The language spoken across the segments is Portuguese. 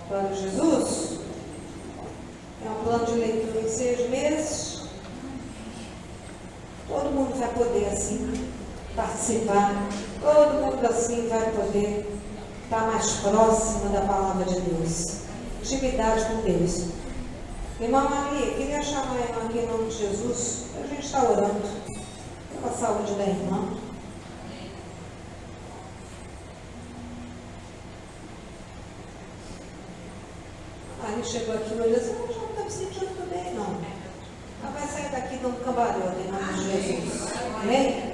Plano Jesus é um plano de leitura em 6 meses. Todo mundo vai poder assim participar, todo mundo assim vai poder estar mais próximo da palavra de Deus, intimidade com Deus. Irmã Maria, queria chamar a irmã aqui em nome de Jesus, a gente está orando pela saúde da irmã. Aí chegou aqui e olhou assim, eu já não estou me sentindo bem, não. Ela vai sair daqui dando cambalhota em nome de Jesus. Amém?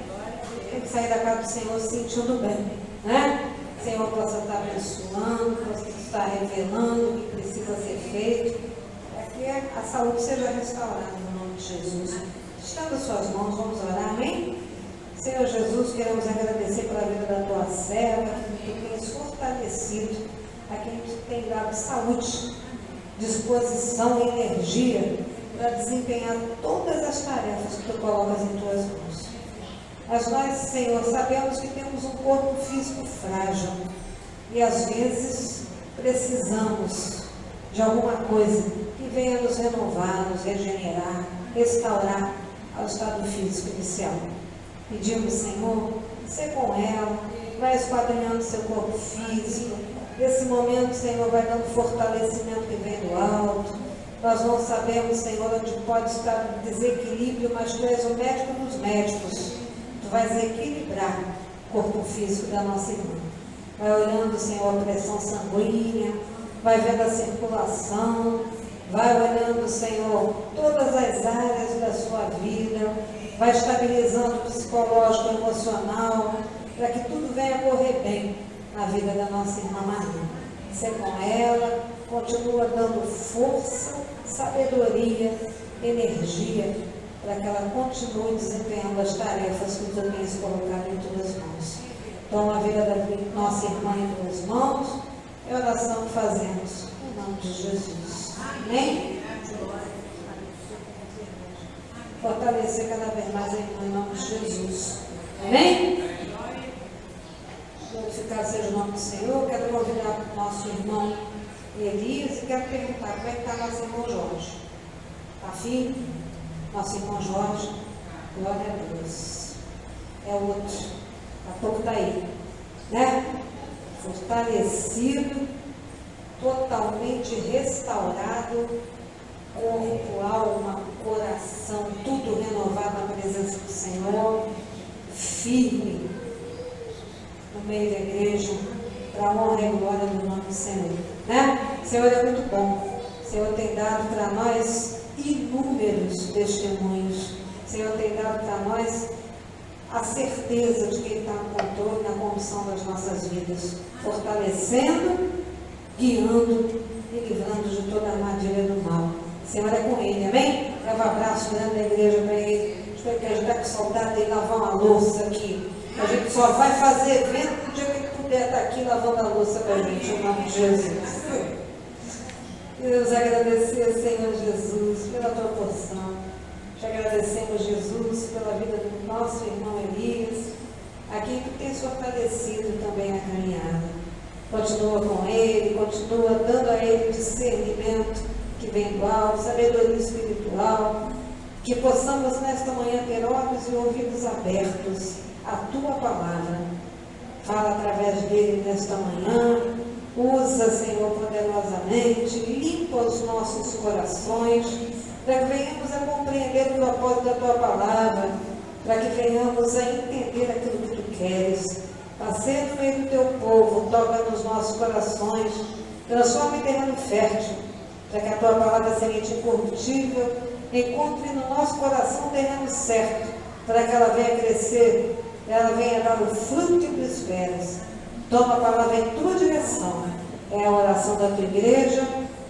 Tem que sair da casa do Senhor se sentindo bem, né? O Senhor possa estar abençoando, possa estar revelando o que precisa ser feito, para que a saúde seja restaurada no nome de Jesus. Estenda suas mãos, vamos orar, amém? Senhor Jesus, queremos agradecer pela vida da tua serva, que tu tens fortalecido, a quem tu tem dado saúde, disposição e energia para desempenhar todas as tarefas que tu colocas em tuas mãos. Mas nós, Senhor, sabemos que temos um corpo físico frágil e às vezes precisamos de alguma coisa que venha nos renovar, nos regenerar, restaurar ao estado físico inicial. Pedimos, Senhor, ser com ela, vai esquadrinhando seu corpo físico. Nesse momento, Senhor, vai dando fortalecimento que vem do alto. Nós não sabemos, Senhor, onde pode estar o desequilíbrio, mas Tu és o médico dos médicos. Tu vais equilibrar o corpo físico da nossa irmã. Vai olhando, Senhor, a pressão sanguínea, vai vendo a circulação, vai olhando, Senhor, todas as áreas da sua vida, vai estabilizando o psicológico, o emocional, para que tudo venha correr bem na vida da nossa irmã Maria. Ser com ela, continua dando força, sabedoria, energia, para que ela continue desempenhando as tarefas que tu tens colocado em tuas mãos. Toma a vida da nossa irmã em tuas mãos, é a oração que fazemos, em nome de Jesus. Amém? Fortalecer cada vez mais a irmã em nome de Jesus. Amém? Glorificado seja o nome do Senhor. Quero convidar o nosso irmão Elias e quero perguntar como é que está nosso irmão Jorge. Está firme? Nosso irmão Jorge, glória a Deus. É outro, daqui a pouco está aí, né? Fortalecido, totalmente restaurado, corpo, alma, coração, tudo renovado na presença do Senhor, firme no meio da igreja, para a honra e glória do nome do Senhor, né? O Senhor é muito bom, o Senhor tem dado para nós inúmeros testemunhos, o Senhor tem dado para nós a certeza de que Ele está no controle, na condução das nossas vidas, fortalecendo, guiando e livrando de toda a armadilha do mal. O Senhor é com Ele, amém? Leva um abraço grande da igreja para Ele. Espero que a gente está com saudade dele lavar uma louça aqui. A gente só vai fazer evento no dia que ele puder estar aqui lavando a louça para a gente, em nome de Jesus. Queremos agradecer, Senhor Jesus, pela tua porção. Te agradecemos, Jesus, pela vida do nosso irmão Elias, a quem tu tens fortalecido também a caminhada. Continua com ele, continua dando a ele discernimento que vem do alto, sabedoria espiritual, que possamos nesta manhã ter olhos e ouvidos abertos à tua palavra. Fala através dele nesta manhã, usa, Senhor, poderosamente, limpa os nossos corações, para que venhamos a compreender o propósito da tua palavra, para que venhamos a entender aquilo que tu queres. Passeia no meio do teu povo, toca nos nossos corações, transforma em terreno fértil, para que a tua palavra, semente incorruptível, encontre no nosso coração o terreno certo, para que ela venha crescer, ela venha dar o fruto que tu esperas. Toma a palavra em tua direção. É a oração da tua igreja,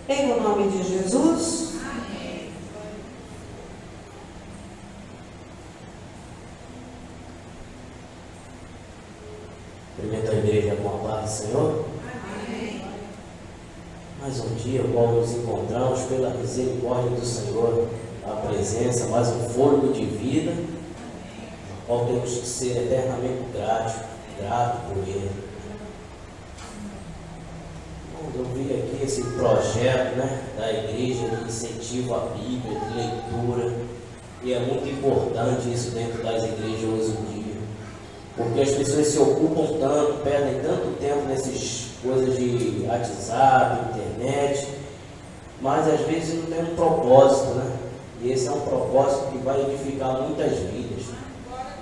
em o nome de Jesus. Amém. Cumprimento a igreja com a paz do Senhor. Amém. Mais um dia, qual nos encontramos pela misericórdia do Senhor, a presença, mais um fôlego de vida, ao qual temos que ser eternamente grato por Ele. Eu vi aqui esse projeto, né, da igreja de incentivo à Bíblia, de leitura, e é muito importante isso dentro das igrejas hoje em dia, porque as pessoas se ocupam tanto, perdem tanto tempo nessas coisas de WhatsApp, internet, mas às vezes não tem um propósito, né? E esse é um propósito que vai edificar muitas vidas.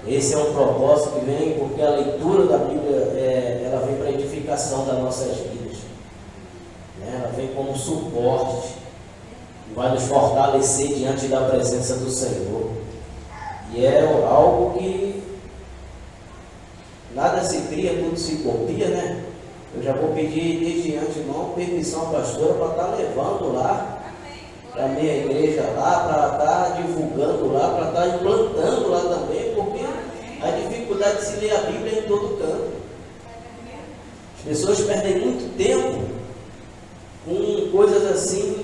Esse é um propósito que vem porque a leitura da Bíblia, ela vem para a edificação das nossas vidas, né? Ela vem como suporte, vai nos fortalecer diante da presença do Senhor. E é algo que nada se cria, tudo se copia, né? Eu já vou pedir desde antemão permissão à pastora para estar levando lá para a minha igreja lá, para estar divulgando lá, para estar implantando lá também, porque a dificuldade de se ler a Bíblia é em todo canto. As pessoas perdem muito tempo com coisas assim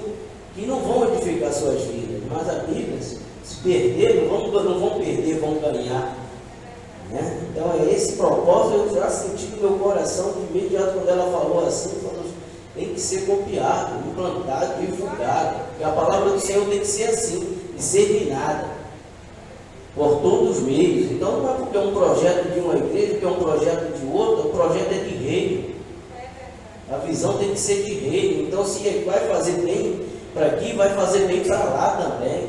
que não vão edificar suas vidas, mas a Bíblia, se perder, não vão perder, vão ganhar, né? Então é esse propósito. Eu já senti no meu coração de imediato quando ela falou assim, tem que ser copiado, implantado, divulgado, porque a palavra do Senhor tem que ser assim, disseminada por todos os meios. Então não é porque é um projeto de uma igreja, porque é um projeto de outra, o projeto é de reino, a visão tem que ser de reino. Então se ele vai fazer bem para aqui, vai fazer bem para lá também,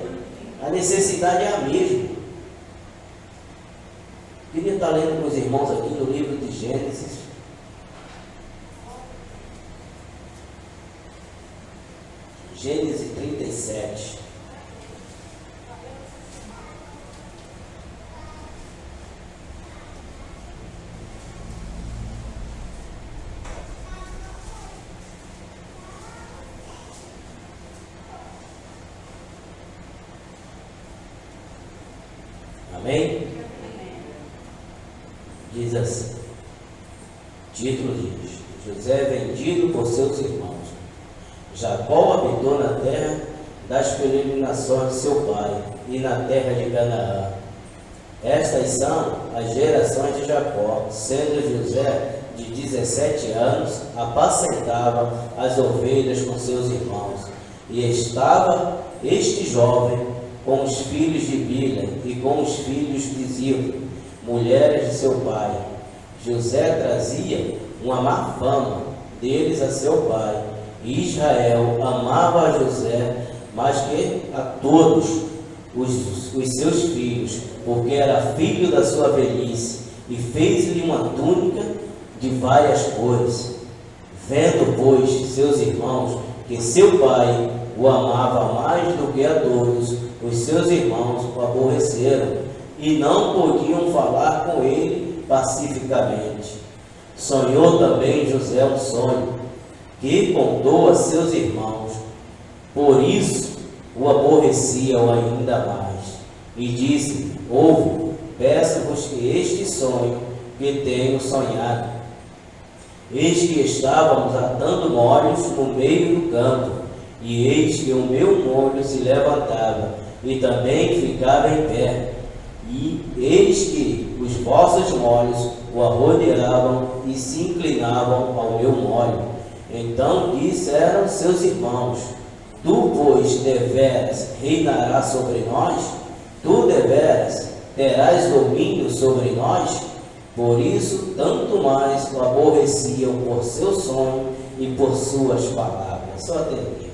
a necessidade é a mesma. Queria estar lendo com os irmãos aqui no livro de Gênesis, Gênesis 37. Amém? Diz assim, título diz: José é vendido por seus irmãos. Jacó habitou na terra das peregrinações de seu pai e na terra de Canaã. Estas são as gerações de Jacó, sendo José de 17 anos, apacentava as ovelhas com seus irmãos, e estava este jovem com os filhos de Bila e com os filhos de Zilpa, mulheres de seu pai. José trazia uma má fama deles a seu pai. Israel amava a José mais que a todos os seus filhos, porque era filho da sua velhice, e fez-lhe uma túnica de várias cores. Vendo, pois, seus irmãos que seu pai o amava mais do que a todos, os seus irmãos o aborreceram e não podiam falar com ele pacificamente. Sonhou também José um sonho, que contou a seus irmãos, por isso o aborreciam ainda mais, e disse: ouve, peço-vos que este sonho que tenho sonhado. Eis que estávamos atando molhos no meio do campo, e eis que o meu molho se levantava, e também ficava em pé, e eis que os vossos molhos o arrodeavam e se inclinavam ao meu molho. Então disseram seus irmãos: tu, pois, deveras reinarás sobre nós? Tu, deveras, terás domínio sobre nós? Por isso, tanto mais o aborreciam por seu sonho e por suas palavras. Só até aqui.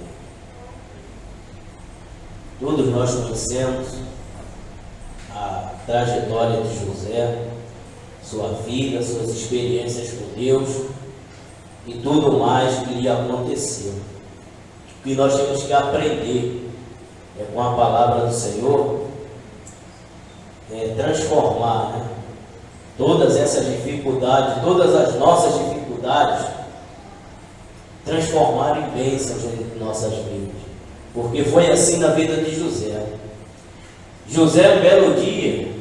Todos nós conhecemos a trajetória de José, sua vida, suas experiências com Deus e tudo mais que lhe aconteceu. O que nós temos que aprender com a palavra do Senhor é transformar, né, todas essas dificuldades, todas as nossas dificuldades, transformar em bênçãos em nossas vidas. Porque foi assim na vida de José. José, um belo dia,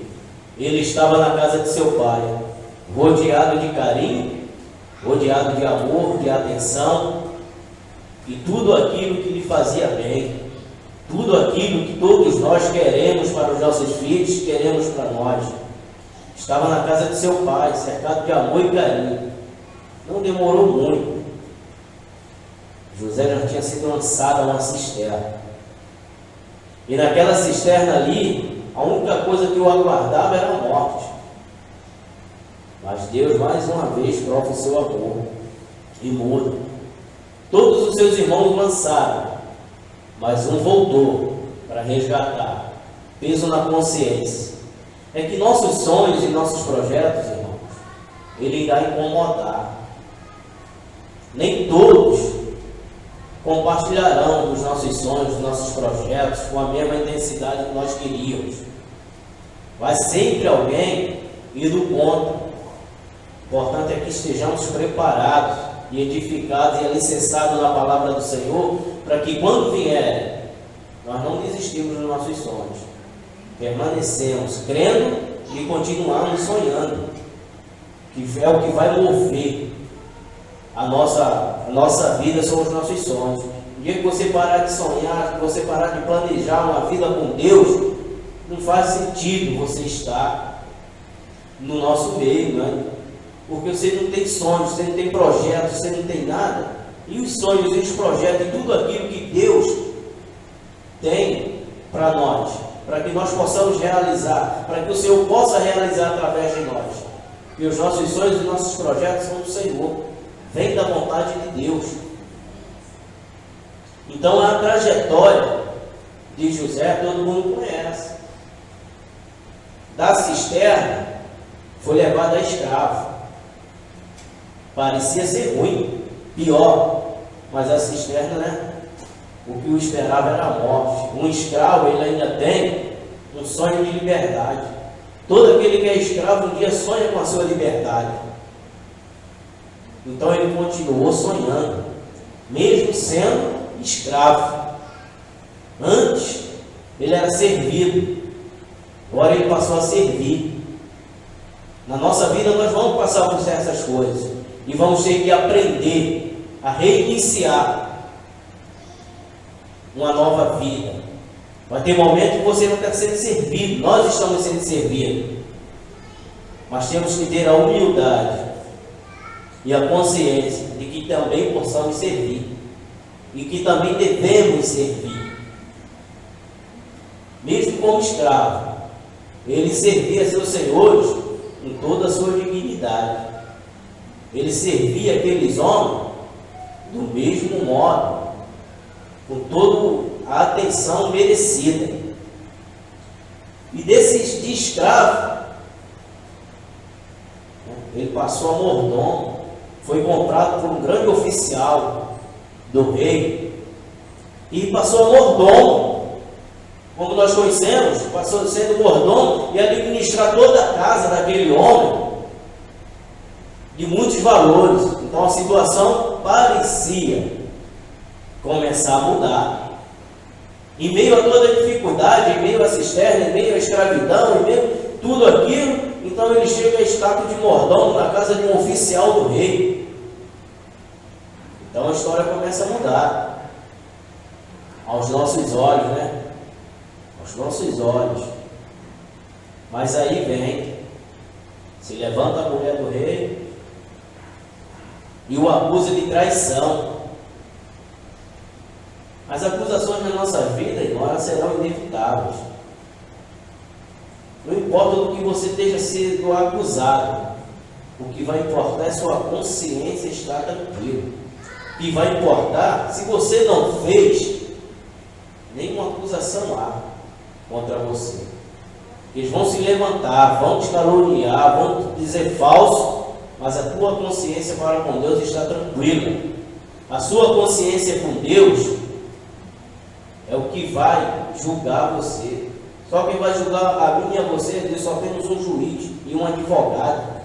ele estava na casa de seu pai, rodeado de carinho, rodeado de amor, de atenção, e tudo aquilo que lhe fazia bem, tudo aquilo que todos nós queremos para os nossos filhos, queremos para nós. Estava na casa de seu pai, cercado de amor e carinho. Não demorou muito. José já tinha sido lançado a uma cisterna. E naquela cisterna ali, a única coisa que o aguardava era a morte. Mas Deus, mais uma vez, prova o seu amor e muda. Todos os seus irmãos lançaram, mas um voltou para resgatar. Peso na consciência. É que nossos sonhos e nossos projetos, irmãos, ele irá incomodar. Nem todos compartilharão dos nossos sonhos, dos nossos projetos com a mesma intensidade que nós queríamos. Vai sempre alguém indo contra. O importante é que estejamos preparados e edificados e alicerçados na palavra do Senhor, para que quando vier, nós não desistimos dos nossos sonhos. Permanecemos crendo e continuamos sonhando, que é o que vai mover a nossa vida, são os nossos sonhos. O dia que você parar de sonhar, que você parar de planejar uma vida com Deus, não faz sentido você estar no nosso meio, né? Porque você não tem sonhos, você não tem projetos, você não tem nada. E os sonhos e os projetos e tudo aquilo que Deus tem para nós, para que nós possamos realizar, para que o Senhor possa realizar através de nós. E os nossos sonhos e nossos projetos são do Senhor, vem da vontade de Deus. Então a trajetória de José todo mundo conhece. Da cisterna foi levado a escravo. Parecia ser ruim, pior, mas a cisterna, né? O que o esperava era a morte. Um escravo, ele ainda tem um sonho de liberdade. Todo aquele que é escravo um dia sonha com a sua liberdade. Então ele continuou sonhando, mesmo sendo escravo. Antes ele era servido, agora ele passou a servir. Na nossa vida nós vamos passar por certas coisas e vamos ter que aprender a reiniciar uma nova vida. Vai ter momento que você não está sendo servido, nós estamos sendo servidos, mas temos que ter a humildade e a consciência de que também possamos servir e que também devemos servir. Mesmo como escravo, ele servia seus senhores com toda a sua dignidade. Ele servia aqueles homens do mesmo modo, com toda a atenção merecida. E desses de escravo, ele passou a mordomo, foi comprado por um grande oficial do rei e passou a mordomo. Como nós conhecemos, passou sendo mordomo e administrar toda a casa daquele homem de muitos valores. Então a situação parecia começar a mudar. Em meio a toda a dificuldade, em meio à cisterna, em meio à escravidão, em meio a tudo aquilo, então ele chega a status de mordomo na casa de um oficial do rei. Então a história começa a mudar aos nossos olhos, né? Aos nossos olhos. Mas aí vem, se levanta a mulher do rei e o acusa de traição. As acusações na nossa vida, irmão, elas serão inevitáveis. Não importa do que você esteja sendo acusado, o que vai importar é sua consciência estar tranquila. O que vai importar, se você não fez, nenhuma acusação há contra você. Eles vão se levantar, vão te caluniar, vão dizer falso, mas a tua consciência para com Deus está tranquila. A sua consciência com Deus é o que vai julgar você. Só quem vai julgar a mim e a você, Deus, só temos um juiz e um advogado.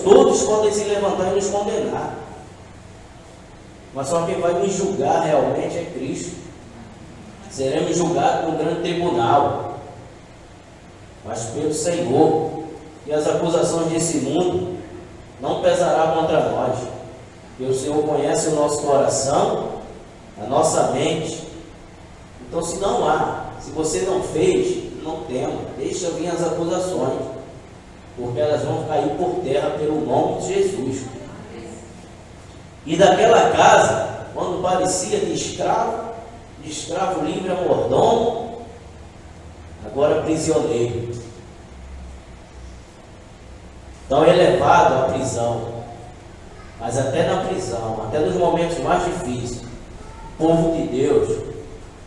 Todos podem se levantar e nos condenar, mas só quem vai nos julgar realmente é Cristo. Seremos julgados no grande tribunal, mas pelo Senhor. E as acusações desse mundo não pesará contra nós, porque o Senhor conhece o nosso coração, a nossa mente. Então, se não há, se você não fez, não tema, deixa vir as acusações, porque elas vão cair por terra pelo nome de Jesus. E daquela casa, quando parecia de escravo livre a mordomo, agora prisioneiro. Então é levado à prisão, mas até na prisão, até nos momentos mais difíceis, o povo de Deus,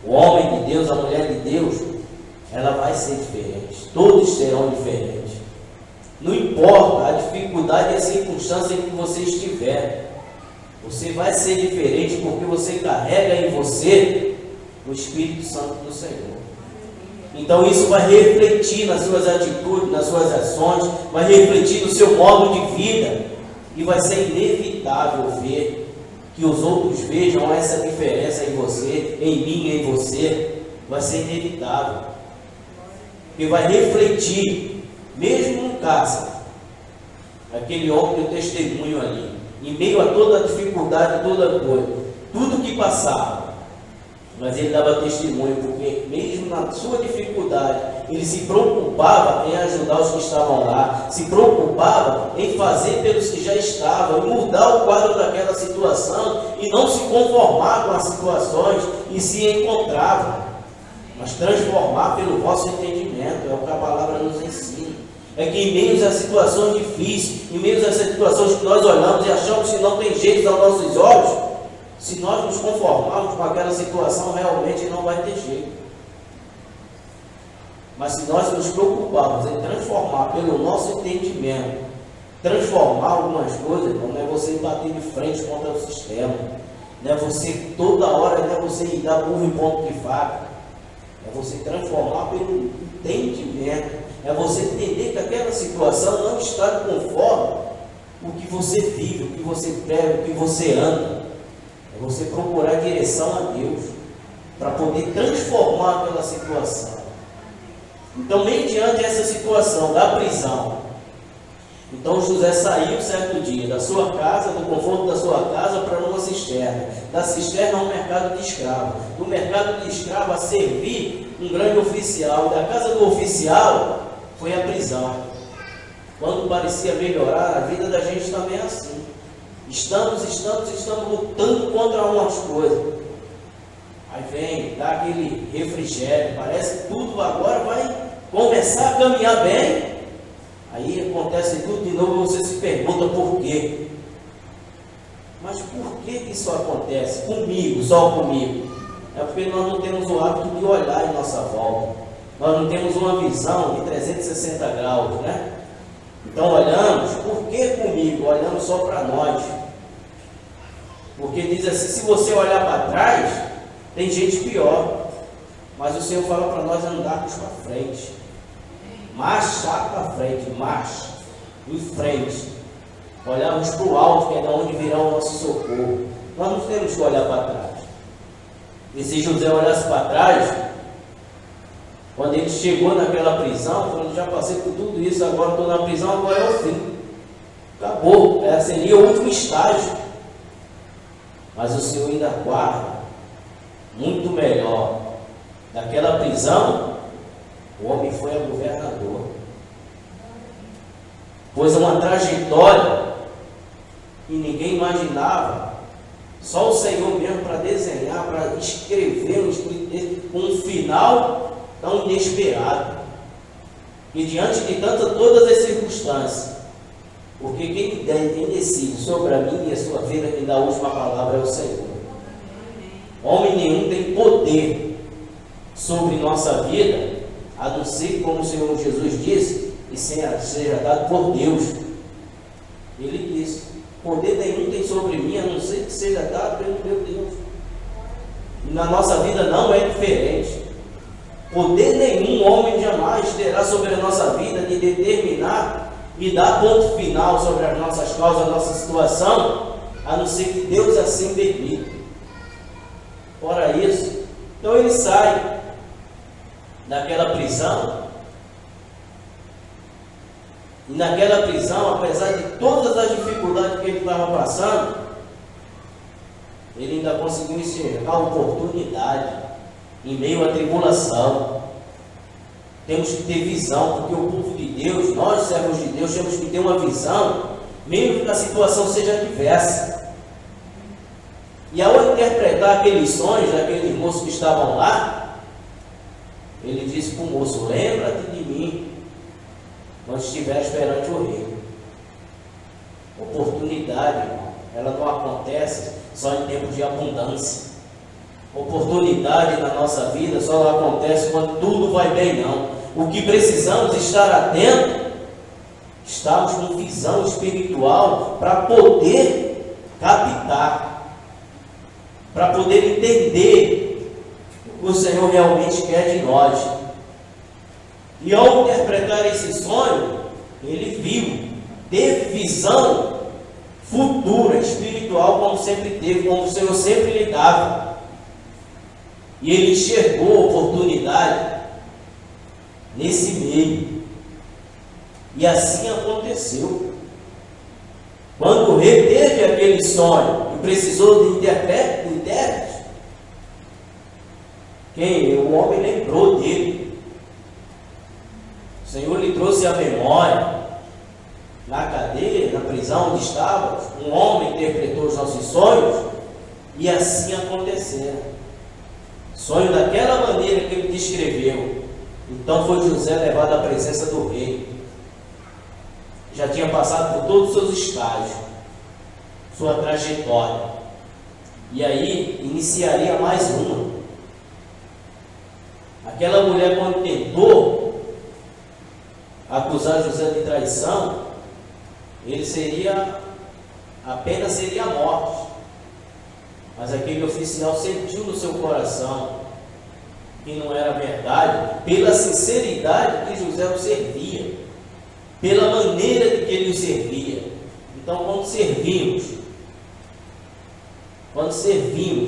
o homem de Deus, a mulher de Deus, ela vai ser diferente, todos serão diferentes. Não importa a dificuldade e a circunstância em que você estiver, você vai ser diferente porque você carrega em você o Espírito Santo do Senhor. Então isso vai refletir nas suas atitudes, nas suas ações, vai refletir no seu modo de vida, e vai ser inevitável ver que os outros vejam essa diferença em você, em mim, em você. Vai ser inevitável, porque vai refletir, mesmo no cárcere, aquele homem do testemunho ali, em meio a toda a dificuldade, toda a coisa, tudo que passava, mas ele dava testemunho, porque mesmo na sua dificuldade, ele se preocupava em ajudar os que estavam lá, se preocupava em fazer pelos que já estavam, em mudar o quadro daquela situação, e não se conformar com as situações e se encontrava, mas transformar pelo vosso entendimento. É o que a palavra nos ensina. É que em meio às situações difíceis, em meio às situações que nós olhamos e achamos que não tem jeito aos nossos olhos, se nós nos conformarmos com aquela situação, realmente não vai ter jeito. Mas se nós nos preocuparmos em transformar pelo nosso entendimento, transformar algumas coisas, não é você bater de frente contra o sistema, não é você toda hora, não é você ir dar burro em ponto de faca, é você transformar pelo entendimento, é você entender que aquela situação não está conforme o que você vive, o que você prega, o que você anda. É você procurar direção a Deus para poder transformar aquela situação. Então, mediante essa situação da prisão, então José saiu certo dia da sua casa, do conforto da sua casa, para uma cisterna, da cisterna ao mercado de escravo, do mercado de escravo a servir um grande oficial, e da casa do oficial foi a prisão. Quando parecia melhorar, a vida da gente também é assim. Estamos lutando contra algumas coisas. Aí vem, dá aquele refrigério, parece que tudo agora vai começar a caminhar bem. Aí acontece tudo de novo, você se pergunta por quê. Mas por que isso acontece? Comigo, só comigo? É porque nós não temos o hábito de olhar em nossa volta. Nós não temos uma visão de 360 graus, né? Então olhamos, por que comigo? Olhamos só para nós. Porque diz assim, se você olhar para trás, tem gente pior. Mas o Senhor fala para nós andarmos para frente. Marchar para frente, marcha em frente. Olharmos para o alto, que é de onde virá o nosso socorro. Nós não temos que olhar para trás. E se José olhasse para trás, quando ele chegou naquela prisão, falou, já passei por tudo isso, agora estou na prisão, agora é o fim. Acabou, seria o último estágio. Mas o Senhor ainda guarda muito melhor. Daquela prisão, o homem foi a governador. Pois uma trajetória que ninguém imaginava, só o Senhor mesmo para desenhar, para escrever um final tão inesperado. E diante de todas as circunstâncias, porque quem decide sobre a minha e a sua vida, quem dá a última palavra é o Senhor. Homem nenhum tem poder sobre nossa vida, a não ser, como o Senhor Jesus disse, e seja dado por Deus. Ele disse, poder nenhum tem sobre mim, a não ser que seja dado pelo meu Deus. E na nossa vida não é diferente. Poder nenhum homem jamais terá sobre a nossa vida de determinar e dar ponto final sobre as nossas causas, a nossa situação, a não ser que Deus assim permita. Fora isso, então ele sai daquela prisão, e naquela prisão, apesar de todas as dificuldades que ele estava passando, ele ainda conseguiu enxergar a oportunidade em meio à tribulação. Temos que ter visão, porque o povo de Deus, nós servos de Deus, temos que ter uma visão, mesmo que a situação seja adversa. E ao interpretar aqueles sonhos daqueles moços que estavam lá, ele disse para o moço: lembra-te de mim quando estiveres perante o rei. Oportunidade, irmão, ela não acontece só em tempos de abundância. Oportunidade na nossa vida só não acontece quando tudo vai bem, não. O que precisamos estar atento, estamos com visão espiritual para poder captar, para poder entender o que o Senhor realmente quer de nós. E ao interpretar esse sonho, ele viu, teve visão futura, espiritual, como sempre teve, como o Senhor sempre lhe dava. E ele enxergou a oportunidade nesse meio. E assim aconteceu. Quando o rei teve aquele sonho e precisou de intérprete, o homem lembrou dele. O Senhor lhe trouxe a memória. Na cadeia, na prisão onde estava, um homem interpretou os nossos sonhos, e assim aconteceram. Sonho daquela maneira que ele descreveu. Então foi José levado à presença do rei. Já tinha passado por todos os seus estágios, sua trajetória. E aí iniciaria mais uma. Aquela mulher, quando tentou acusar José de traição, a pena seria a morte. Mas aquele oficial sentiu no seu coração que não era verdade, pela sinceridade que José o servia, pela maneira de que ele o servia. Então, quando servimos,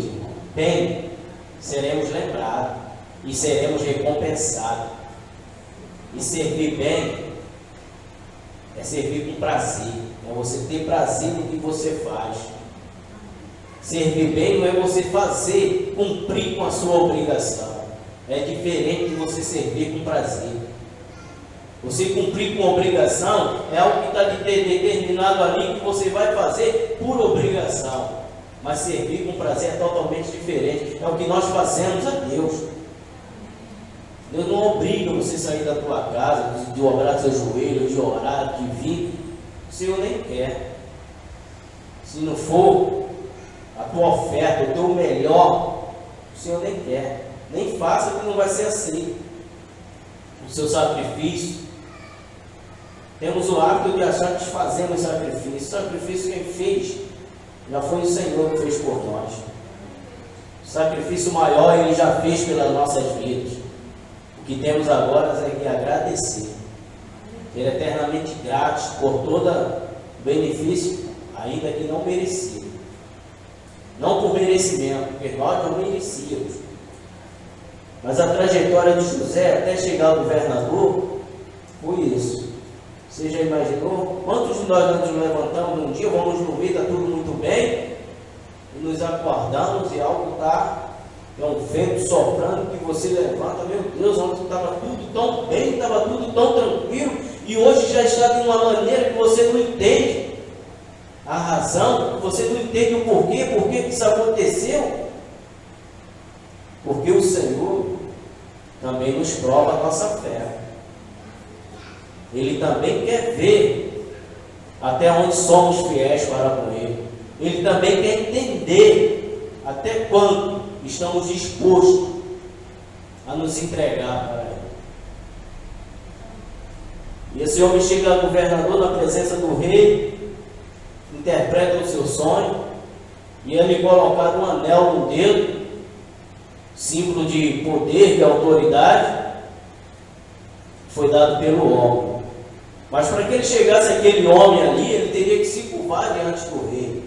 irmão, bem, seremos lembrados e seremos recompensados. E servir bem é servir com prazer, é você ter prazer no que você faz. Servir bem não é você cumprir com a sua obrigação. É diferente de você servir com prazer. Você cumprir com obrigação é algo que está determinado ali, que você vai fazer por obrigação. Mas servir com prazer é totalmente diferente. É o que nós fazemos a Deus. Deus não obriga você a sair da tua casa, de dobrar seu joelho, de orar, de vir. O Senhor nem quer. Se não for a tua oferta, o teu melhor, o Senhor nem quer. Nem faça, que não vai ser aceito. O seu sacrifício. Temos o hábito de achar que fazemos sacrifício. O sacrifício quem fez já foi o Senhor que fez por nós. O sacrifício maior Ele já fez pelas nossas vidas. O que temos agora é que agradecer. Ser eternamente gratos por todo benefício, ainda que não merecido. Não por merecimento, porque nós não merecíamos. Mas a trajetória de José até chegar ao governador foi isso. Você já imaginou? Quantos de nós nos levantamos um dia, vamos dormir, está tudo muito bem, e nos acordamos e algo está... É um vento soprando que você levanta, meu Deus, ontem estava tudo tão bem, estava tudo tão tranquilo, e hoje já está de uma maneira que você não entende a razão, você não entende o porquê, por que isso aconteceu. Porque o Senhor também nos prova a nossa fé. Ele também quer ver até onde somos fiéis para com Ele. Ele também quer entender até quando estamos dispostos a nos entregar para Ele. E esse homem chega ao governador na presença do rei, interpreta o seu sonho, e ele colocado um anel no dedo, símbolo de poder, de autoridade, foi dado pelo homem. Mas para que ele chegasse aquele homem ali, ele teria que se curvar diante do rei.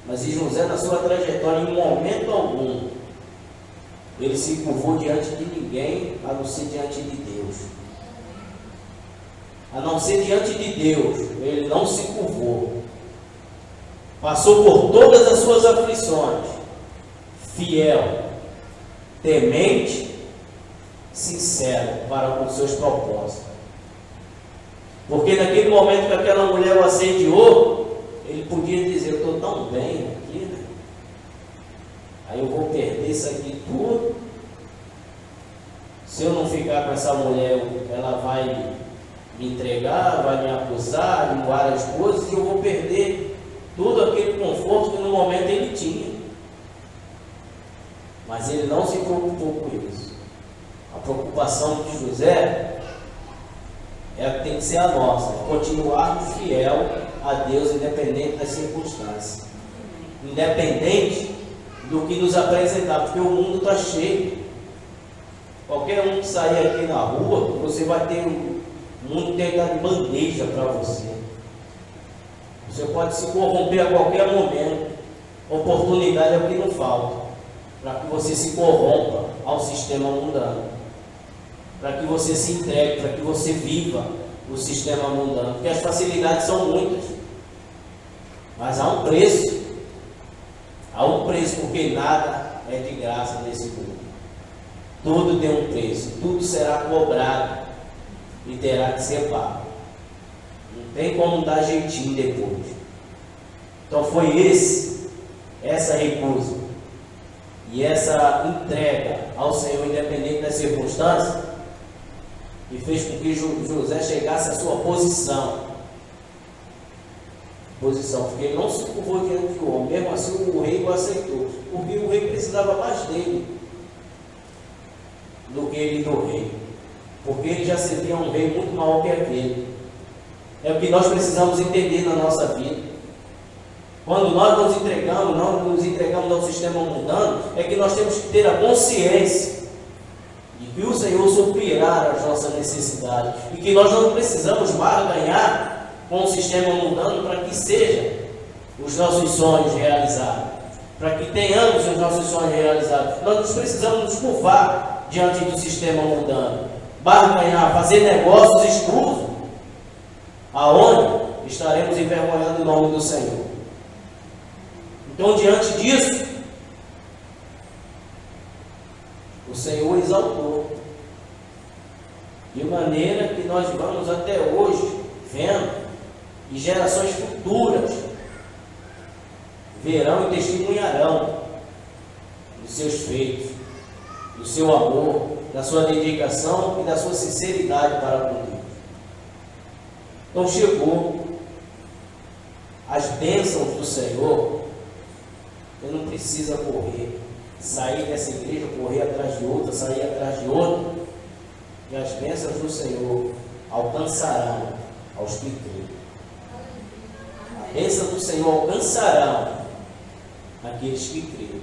Mas José, na sua trajetória, em momento algum, ele se curvou diante de ninguém, a não ser diante de Deus. A não ser diante de Deus, ele não se curvou. Passou por todas as suas aflições, fiel, temente, sincero para com seus propósitos. Porque naquele momento que aquela mulher o assediou, Ele podia dizer, eu estou tão bem aqui, né? Aí eu vou perder isso aqui tudo. Se eu não ficar com essa mulher, ela vai me entregar, vai me acusar de várias coisas, e eu vou perder todo aquele conforto que no momento ele tinha. Mas ele não se preocupou com isso. A preocupação de José tem que ser a nossa, continuarmos fiel a Deus, independente das circunstâncias, independente do que nos apresentar, porque o mundo está cheio. Qualquer um que sair aqui na rua, você vai ter um mundo inteiro de bandeja para você. Você pode se corromper a qualquer momento. Oportunidade é o que não falta, para que você se corrompa ao sistema mundano, para que você se entregue, para que você viva o sistema mundano, porque as facilidades são muitas, mas há um preço, porque nada é de graça nesse mundo. Tudo tem um preço, tudo será cobrado e terá que ser pago. Não tem como dar jeitinho depois. Então foi essa recusa e essa entrega ao Senhor, independente das circunstâncias, que fez com que José chegasse à sua posição, porque ele não se curvou diante do homem. Mesmo assim o rei o aceitou, porque o rei precisava mais dele do que ele do rei, porque ele já servia um rei muito maior que aquele. É o que nós precisamos entender na nossa vida. Quando nós nos entregamos ao sistema mundano, é que nós temos que ter a consciência de que o Senhor suprirá as nossas necessidades e que nós não precisamos barganhar com o sistema mundano para que sejam os nossos sonhos realizados, para que tenhamos os nossos sonhos realizados. Nós não precisamos nos curvar diante do sistema mundano, barganhar, fazer negócios escusos, aonde estaremos envergonhando o nome do Senhor. Então, diante disso, o Senhor exaltou, de maneira que nós vamos até hoje vendo, e gerações futuras verão e testemunharão dos seus feitos, do seu amor, da sua dedicação e da sua sinceridade para com Deus. Então chegou as bênçãos do Senhor. Você não precisa correr, sair dessa igreja, correr atrás de outra, sair atrás de outra, e as bênçãos do Senhor alcançarão aos que creem. A bênção do Senhor alcançarão aqueles que creem.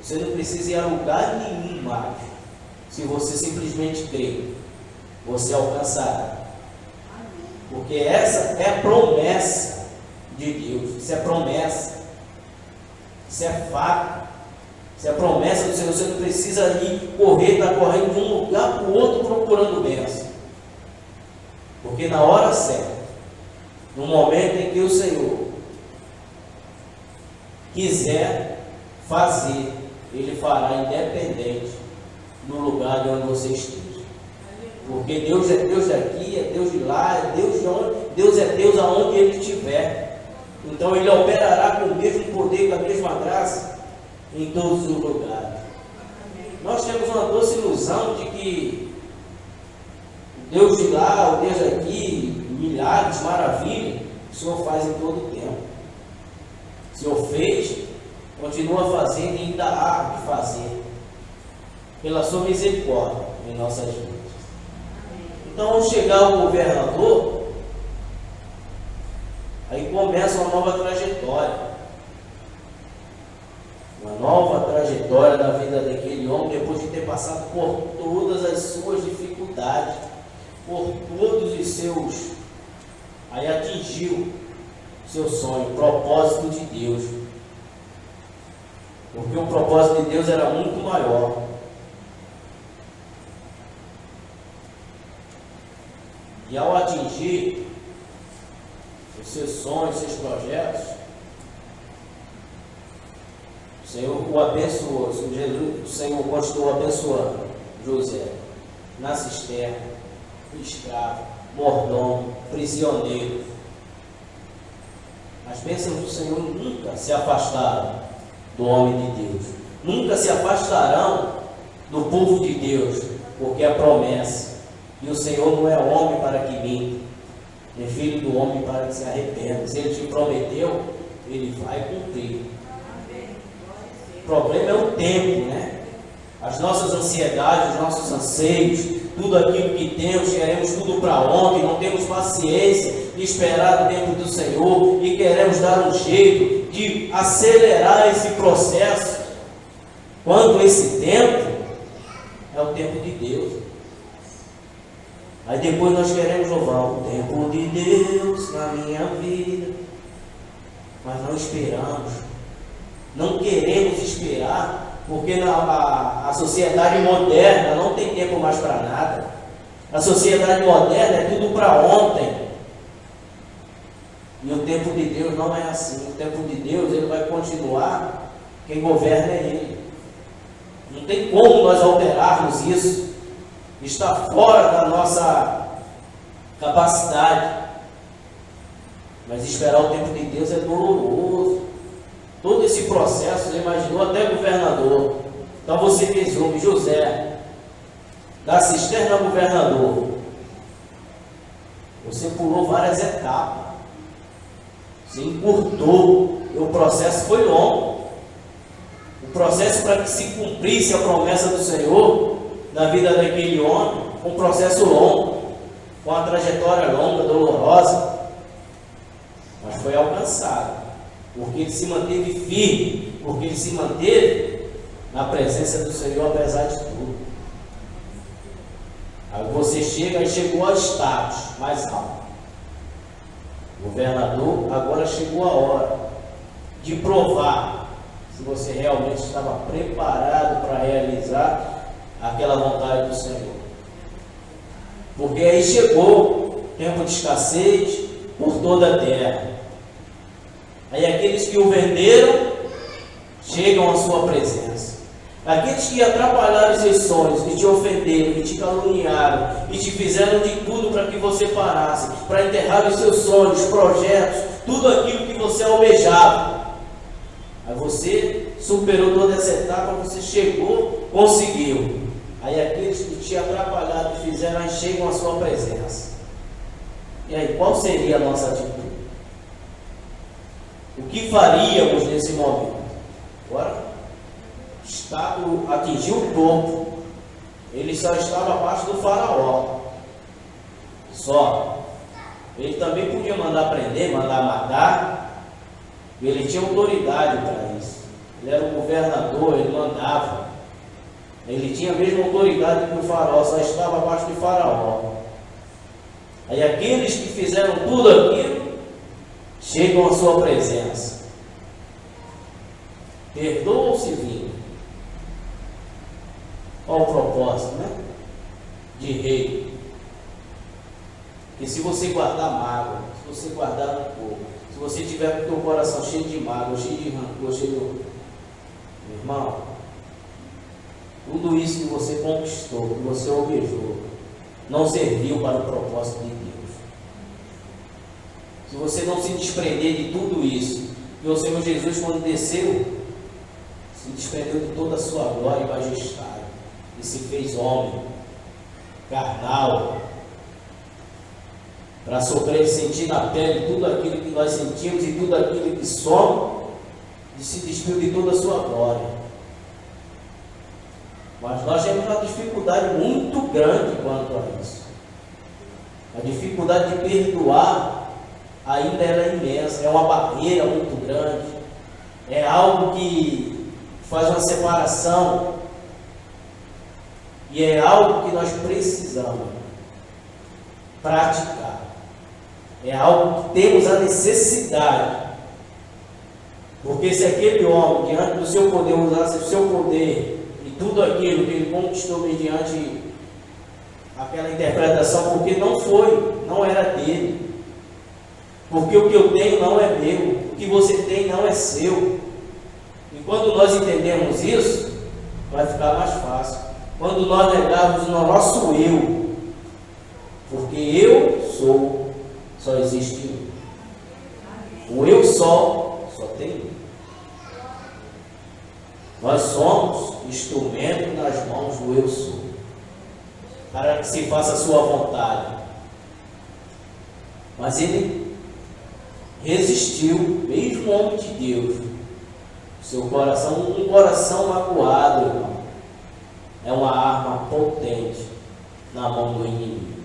Você não precisa ir a lugar nenhum mais. Se você simplesmente crer, você alcançará. Porque essa é a promessa de Deus. Isso é promessa. Isso é fato. Isso é promessa do Senhor. Você não precisa ir correr, estar correndo de um lugar para o outro procurando bênção. Porque na hora certa, no momento em que o Senhor quiser fazer, Ele fará independente do lugar de onde você esteja. Porque Deus é Deus daqui, é Deus de lá, é Deus de onde, Deus é Deus aonde Ele estiver. Então Ele operará com o mesmo poder, com a mesma graça em todos os lugares. Nós temos uma doce ilusão de que o Deus de lá, o Deus daqui, milagres, maravilhas, o Senhor faz em todo o tempo. O Senhor fez, continua fazendo e ainda há de fazer, pela sua misericórdia em nossas vidas. Então, ao chegar o governador, aí começa uma nova trajetória. Uma nova trajetória da vida daquele homem, depois de ter passado por todas as suas dificuldades, por todos os seus. Aí atingiu seu sonho, o propósito de Deus. Porque o propósito de Deus era muito maior. E ao atingir os seus sonhos, seus projetos, o Senhor o abençoou. O Senhor continuou abençoando José na cisterna, escravo, mordomo, prisioneiro. As bênçãos do Senhor nunca se afastaram do homem de Deus, nunca se afastarão do povo de Deus, porque é promessa. E o Senhor não é homem para que minta, nem filho do homem para que se arrependa. Se Ele te prometeu, Ele vai cumprir. O problema é o tempo, né? As nossas ansiedades, os nossos anseios, tudo aquilo que temos, queremos tudo para ontem, não temos paciência de esperar o tempo do Senhor e queremos dar um jeito de acelerar esse processo, quando esse tempo é o tempo de Deus. Aí depois nós queremos louvar o tempo de Deus na minha vida, mas não esperamos, não queremos esperar, porque a sociedade moderna não tem tempo mais para nada. A sociedade moderna é tudo para ontem. E o tempo de Deus não é assim. O tempo de Deus, Ele vai continuar, quem governa é Ele. Não tem como nós alterarmos isso. Está fora da nossa capacidade. Mas esperar o tempo de Deus é doloroso. Todo esse processo, você imaginou até governador. Então você resume, José, da cisterna ao governador. Você pulou várias etapas. Você encurtou. E o processo foi longo. O processo para que se cumprisse a promessa do Senhor na vida daquele homem, um processo longo, com uma trajetória longa, dolorosa, mas foi alcançado. Porque ele se manteve firme, porque ele se manteve na presença do Senhor apesar de tudo. Aí você chegou ao status mais alto. Governador, agora chegou a hora de provar se você realmente estava preparado para realizar aquela vontade do Senhor. Porque aí chegou tempo de escassez por toda a terra. Aí aqueles que o venderam chegam à sua presença. Aqueles que atrapalharam os seus sonhos, que te ofenderam, que te caluniaram, e te fizeram de tudo para que você parasse, para enterrar os seus sonhos, projetos, tudo aquilo que você almejava. Aí você superou toda essa etapa, você chegou, conseguiu. Aí aqueles que te atrapalharam, que fizeram, aí chegam à sua presença. E aí, qual seria a nossa atitude? O que faríamos nesse momento? Agora, o Estado atingiu o topo. Ele só estava abaixo do faraó. Só. Ele também podia mandar prender, mandar matar. Ele tinha autoridade para isso. Ele era o governador, ele mandava. Ele tinha a mesma autoridade que o faraó, só estava abaixo do faraó. Aí aqueles que fizeram tudo aquilo chegam à sua presença. Perdoa-se vinho. Qual o propósito, né? De rei. Porque se você guardar mágoa, se você guardar rancor, se você tiver com o teu coração cheio de mágoa, cheio de rancor, cheio de... Meu irmão, tudo isso que você conquistou, que você almejou, não serviu para o propósito de Deus. Se você não se desprender de tudo isso, e o Senhor Jesus, quando desceu, se desprendeu de toda a sua glória e majestade, e se fez homem, carnal, para sofrer e sentir na pele tudo aquilo que nós sentimos e tudo aquilo que somos, e se despiu de toda a sua glória. Mas nós temos uma dificuldade muito grande quanto a isso. A dificuldade de perdoar ainda é imensa, é uma barreira muito grande, é algo que faz uma separação, e é algo que nós precisamos praticar, é algo que temos a necessidade, porque se aquele homem, diante do seu poder, usasse o seu poder e tudo aquilo que ele conquistou mediante aquela interpretação, porque não era dele. Porque o que eu tenho não é meu, o que você tem não é seu. E quando nós entendemos isso, vai ficar mais fácil. Quando nós negarmos o nosso eu, porque eu sou, só existe um. O eu só tem um. Nós somos instrumento nas mãos do eu sou, para que se faça a sua vontade. Mas ele resistiu, mesmo homem de Deus. Seu coração, um coração magoado, irmão, é uma arma potente na mão do inimigo.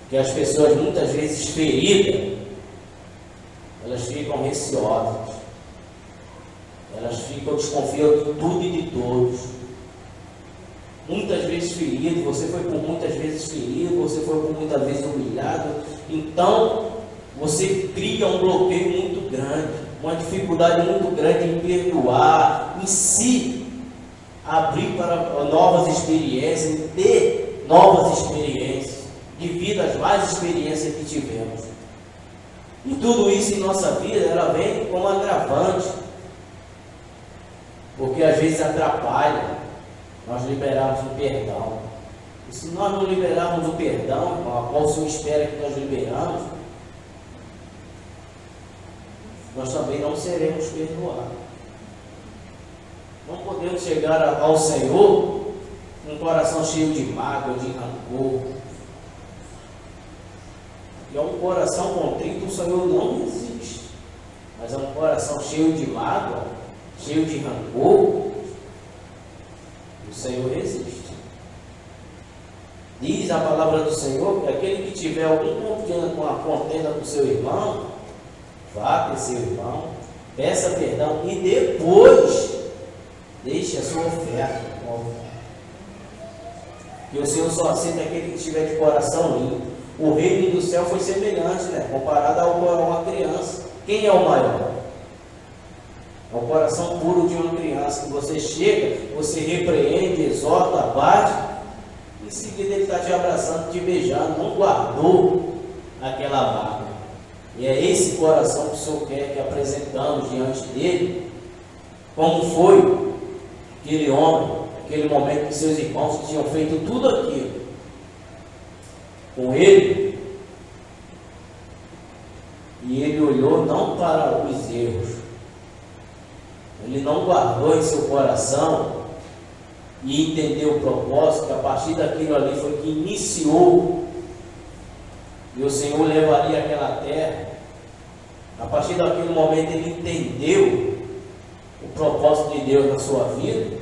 Porque as pessoas muitas vezes feridas, elas ficam receosas, elas ficam desconfiando de tudo e de todos. Muitas vezes ferido, você foi por muitas vezes ferido, você foi por muitas vezes humilhado, então você cria um bloqueio muito grande, uma dificuldade muito grande em perdoar, em se abrir para novas experiências, em ter novas experiências, devido às mais experiências que tivemos. E tudo isso em nossa vida, ela vem como agravante, porque às vezes atrapalha nós liberarmos o perdão. E se nós não liberarmos o perdão, a qual o Senhor espera que nós liberamos, nós também não seremos perdoados. Não podemos chegar ao Senhor com um coração cheio de mágoa, de rancor. E é um coração contrito, o Senhor não resiste. Mas é um coração cheio de mágoa, cheio de rancor, o Senhor resiste. Diz a palavra do Senhor que aquele que tiver algum contenda com a contenda com seu irmão, vá ter seu irmão, peça perdão e depois deixe a sua oferta. Que o Senhor só aceita aquele que tiver de coração limpo. O reino do céu foi semelhante, comparado a uma criança. Quem é o maior? É o coração puro de uma criança, que você chega, você repreende, exorta, abate, em seguida ele está te abraçando, te beijando, não guardou aquela mágoa. E é esse coração que o Senhor quer que apresentamos diante dele, como foi aquele homem, aquele momento que seus irmãos tinham feito tudo aquilo com ele, e ele olhou não para os erros, ele não guardou em seu coração e entendeu o propósito, que a partir daquilo ali foi que iniciou, e o Senhor levaria aquela terra. A partir daquele momento ele entendeu o propósito de Deus na sua vida,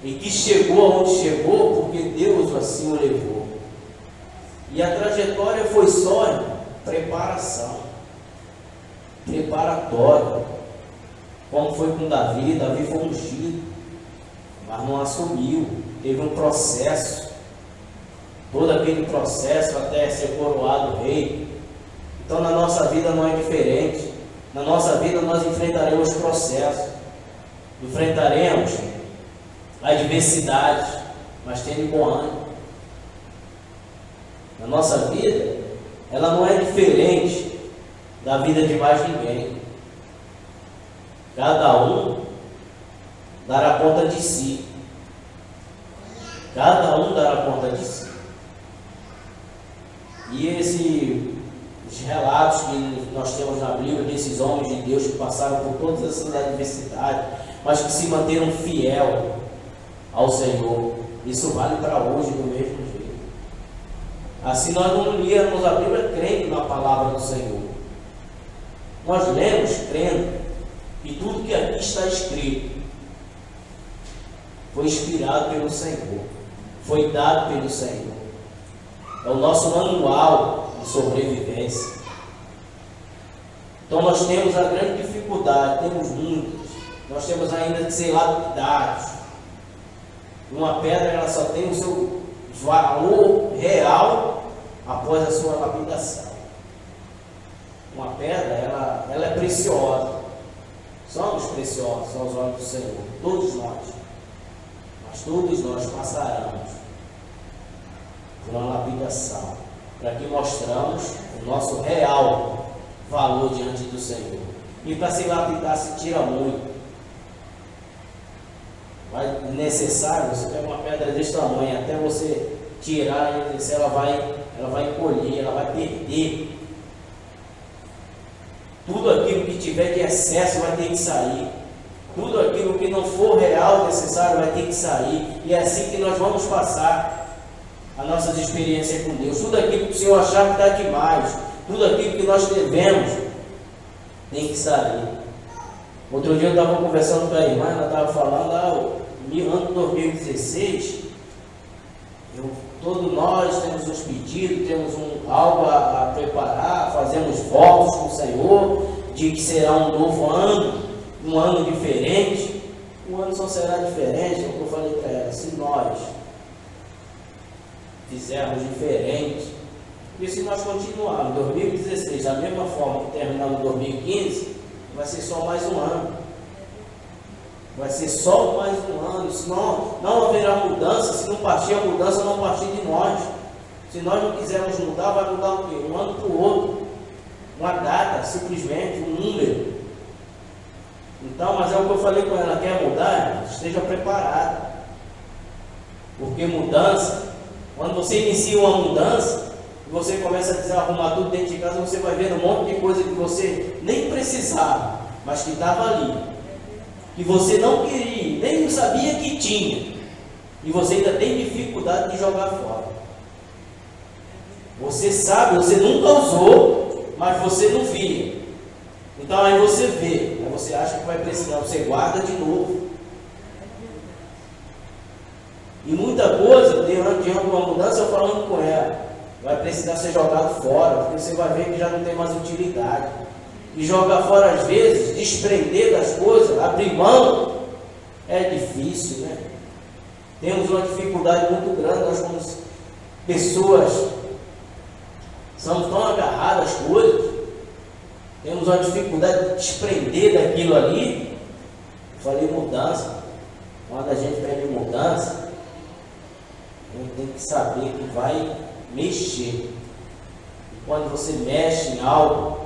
e que chegou aonde chegou, porque Deus assim o levou. E a trajetória foi só preparação, preparatória. Como foi com Davi, Davi foi ungido, mas não assumiu, teve um processo, todo aquele processo até ser coroado rei. Então na nossa vida não é diferente, na nossa vida nós enfrentaremos processos, enfrentaremos adversidades, mas tendo bom ânimo. Na nossa vida, ela não é diferente da vida de mais ninguém. Cada um dará conta de si. Cada um dará conta de si. E os relatos que nós temos na Bíblia desses homens de Deus que passaram por todas essas adversidades, mas que se manteram fiel ao Senhor, isso vale para hoje do mesmo jeito. Assim nós não líamos a Bíblia crendo na palavra do Senhor. Nós lemos crendo que tudo que aqui está escrito foi inspirado pelo Senhor, foi dado pelo Senhor. É o nosso manual de sobrevivência. Então nós temos a grande dificuldade, temos muitas, nós temos ainda que ser lapidados. Uma pedra ela só tem o seu valor real após a sua lapidação. Uma pedra ela é preciosa. Somos preciosos aos olhos do Senhor, todos nós. Mas todos nós passaremos por uma lapidação, para que mostramos o nosso real valor diante do Senhor. E para se lapidar se tira muito. Vai necessário, você pega uma pedra desse tamanho, até você tirar ela vai encolher, ela vai perder Tudo aquilo que tiver de excesso vai ter que sair. Tudo aquilo que não for real, necessário, vai ter que sair. E é assim que nós vamos passar as nossas experiências com Deus. Tudo aquilo que o Senhor achar que está demais, tudo aquilo que nós devemos, tem que sair. Outro dia eu estava conversando com a irmã, ela estava falando, ano 2016, todos nós temos uns pedidos, temos algo a preparar, fazemos votos com o Senhor, de que será um novo ano, um ano diferente. O ano só será diferente, é o que eu falei para ela, se nós fizermos diferente. E se nós continuarmos em 2016 da mesma forma que terminamos em 2015, vai ser só mais um ano. Vai ser só mais um ano, senão não haverá mudança. Se não partir a mudança, não partir de nós. Se nós não quisermos mudar, vai mudar o quê? Um ano para o outro. Uma data, simplesmente, um número. Então, mas é o que eu falei com ela, quer mudar? Esteja preparado. Porque mudança, quando você inicia uma mudança, você começa a desarrumar tudo dentro de casa, você vai vendo um monte de coisa que você nem precisava, mas que estava ali, que você não queria, nem sabia que tinha, e você ainda tem dificuldade de jogar fora. Você sabe, você nunca usou, mas você não via. Então aí você vê, aí você acha que vai precisar, você guarda de novo. E muita coisa, diante de uma mudança, eu falando com ela, vai precisar ser jogado fora, porque você vai ver que já não tem mais utilidade. E jogar fora às vezes, desprender das coisas, abrir mão, é difícil, né? Temos uma dificuldade muito grande, nós como pessoas, somos tão agarrados às coisas, temos uma dificuldade de desprender daquilo ali. Eu falei mudança, quando a gente pede mudança, a gente tem que saber que vai mexer. E quando você mexe em algo,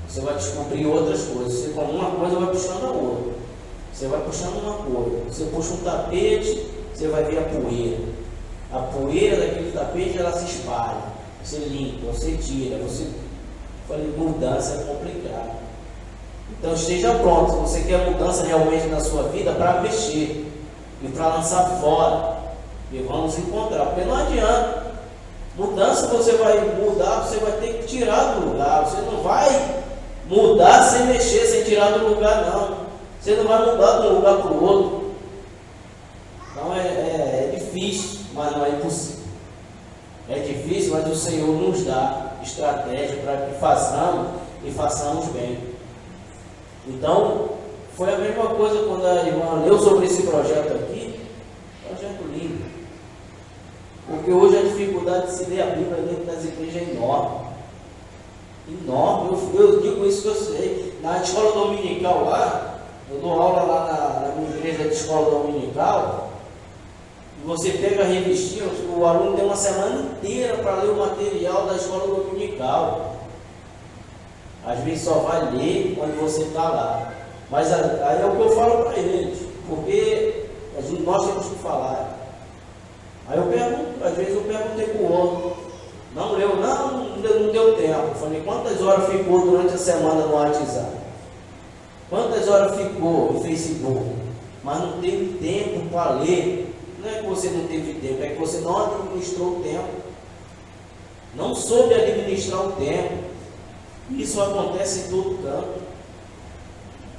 você vai descobrir outras coisas. Você com uma coisa vai puxando a outra. Você vai puxando uma coisa. Você puxa um tapete, você vai ver a poeira. A poeira daquele tapete, ela se espalha. Você limpa, você tira, você... Eu falei, mudança é complicado. Então esteja pronto. Se você quer mudança realmente na sua vida, para mexer e para lançar fora. E vamos encontrar. Porque não adianta. Mudança você vai mudar, você vai ter que tirar do lugar. Você não vai mudar sem mexer, sem tirar do lugar, não. Você não vai mudar de um lugar para o outro. Então é difícil, mas não é impossível. É difícil, mas o Senhor nos dá estratégia para que façamos e façamos bem. Então, foi a mesma coisa quando a irmã leu sobre esse projeto aqui. Projeto lindo. Porque hoje a dificuldade de se ler a Bíblia dentro das igrejas é enorme. Enorme. Eu digo isso que eu sei. Na escola dominical lá, eu dou aula lá na minha igreja de escola dominical. E você pega a revistinha, o aluno tem uma semana inteira para ler o material da escola dominical. Às vezes só vai ler quando você está lá. Mas aí é o que eu falo para eles. Porque nós temos que falar. Aí eu pergunto, às vezes eu perguntei para o outro, não leu, não deu tempo. Eu falei, quantas horas ficou durante a semana no WhatsApp? Quantas horas ficou no Facebook? Mas não teve tempo para ler. Não é que você não teve tempo, é que você não administrou o tempo. Não soube administrar o tempo. Isso acontece em todo canto.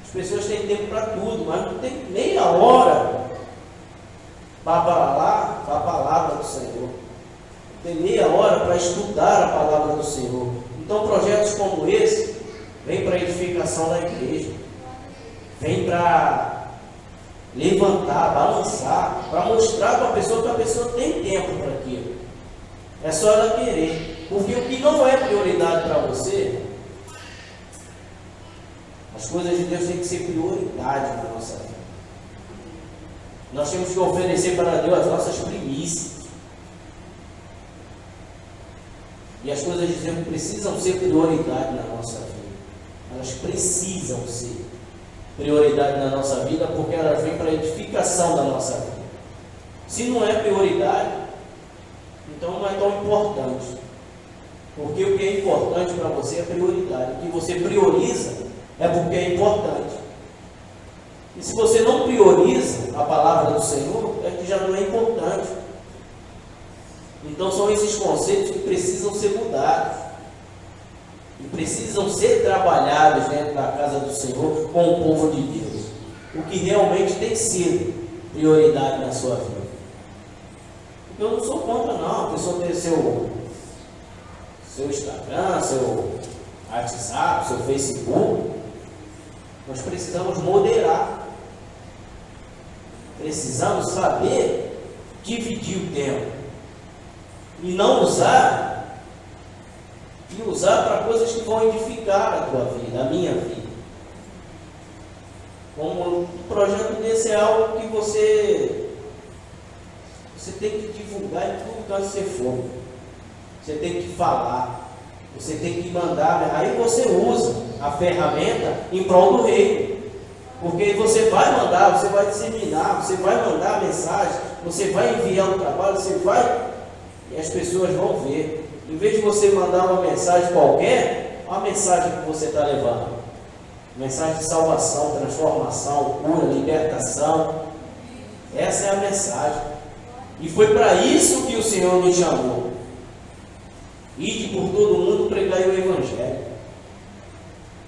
As pessoas têm tempo para tudo, mas não tem meia hora para falar a palavra do Senhor. Tem meia hora para estudar a palavra do Senhor. Então projetos como esse vêm para a edificação da igreja, vem para levantar, balançar, para mostrar para a pessoa que a pessoa tem tempo para aquilo. É só ela querer. Porque o que não é prioridade para você, as coisas de Deus têm que ser prioridade na nossa vida. Nós temos que oferecer para Deus as nossas primícias. E as coisas de Deus precisam ser prioridade na nossa vida. Elas precisam ser prioridade na nossa vida, porque elas vêm para a edificação da nossa vida. Se não é prioridade, então não é tão importante. Porque o que é importante para você é prioridade. O que você prioriza é porque é importante. E se você não prioriza a palavra do Senhor, é que já não é importante. Então são esses conceitos que precisam ser mudados. E precisam ser trabalhados dentro da casa do Senhor com o povo de Deus. O que realmente tem sido prioridade na sua vida. Porque eu não sou contra não, a pessoa ter seu Instagram, seu WhatsApp, seu Facebook. Nós precisamos moderar. Precisamos saber dividir o tempo. E não usar para coisas que vão edificar a tua vida, a minha vida. Como um projeto desse é algo que você tem que divulgar em tudo que você for. Você tem que falar, você tem que mandar, aí você usa a ferramenta em prol do reino, porque você vai mandar, você vai disseminar, você vai mandar a mensagem, você vai enviar o trabalho, você vai, e as pessoas vão ver. Em vez de você mandar uma mensagem qualquer, a mensagem que você está levando, mensagem de salvação, transformação, cura, libertação, essa é a mensagem, e foi para isso que o Senhor nos chamou. Ide por todo mundo pregai o Evangelho.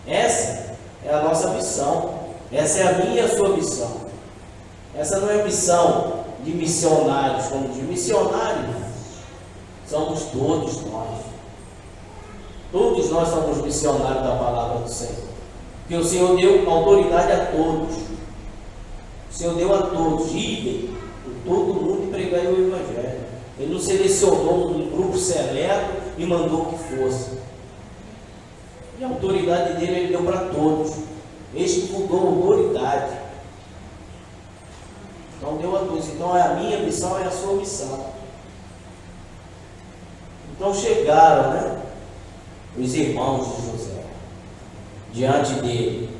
Essa é a nossa missão. Essa é a minha e a sua missão. Essa não é missão de missionários, como de missionários. Somos todos nós. Todos nós somos missionários da palavra do Senhor. Porque o Senhor deu autoridade a todos. O Senhor deu a todos. Idem por todo mundo e pregai o Evangelho. Ele não selecionou um grupo seleto e mandou que fosse. E a autoridade dele ele deu para todos. Este que mudou a autoridade. Então deu a todos. Então é a minha missão, é a sua missão. Então chegaram, né, os irmãos de José diante dele,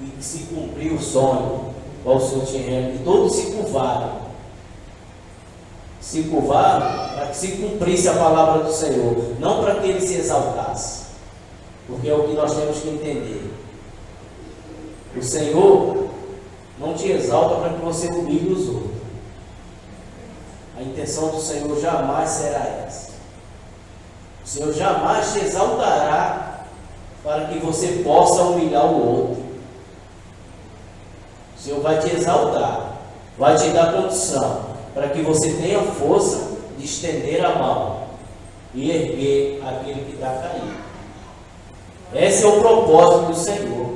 e se cumpriu o sonho, qual o Senhor tinha, e todos se curvaram. Se curvaram para que se cumprisse a palavra do Senhor, não para que ele se exaltasse, porque é o que nós temos que entender. O Senhor não te exalta para que você humilhe os outros. A intenção do Senhor jamais será essa. O Senhor jamais te exaltará para que você possa humilhar o outro. O Senhor vai te exaltar, vai te dar condição para que você tenha força de estender a mão e erguer aquele que está caído. Esse é o propósito do Senhor.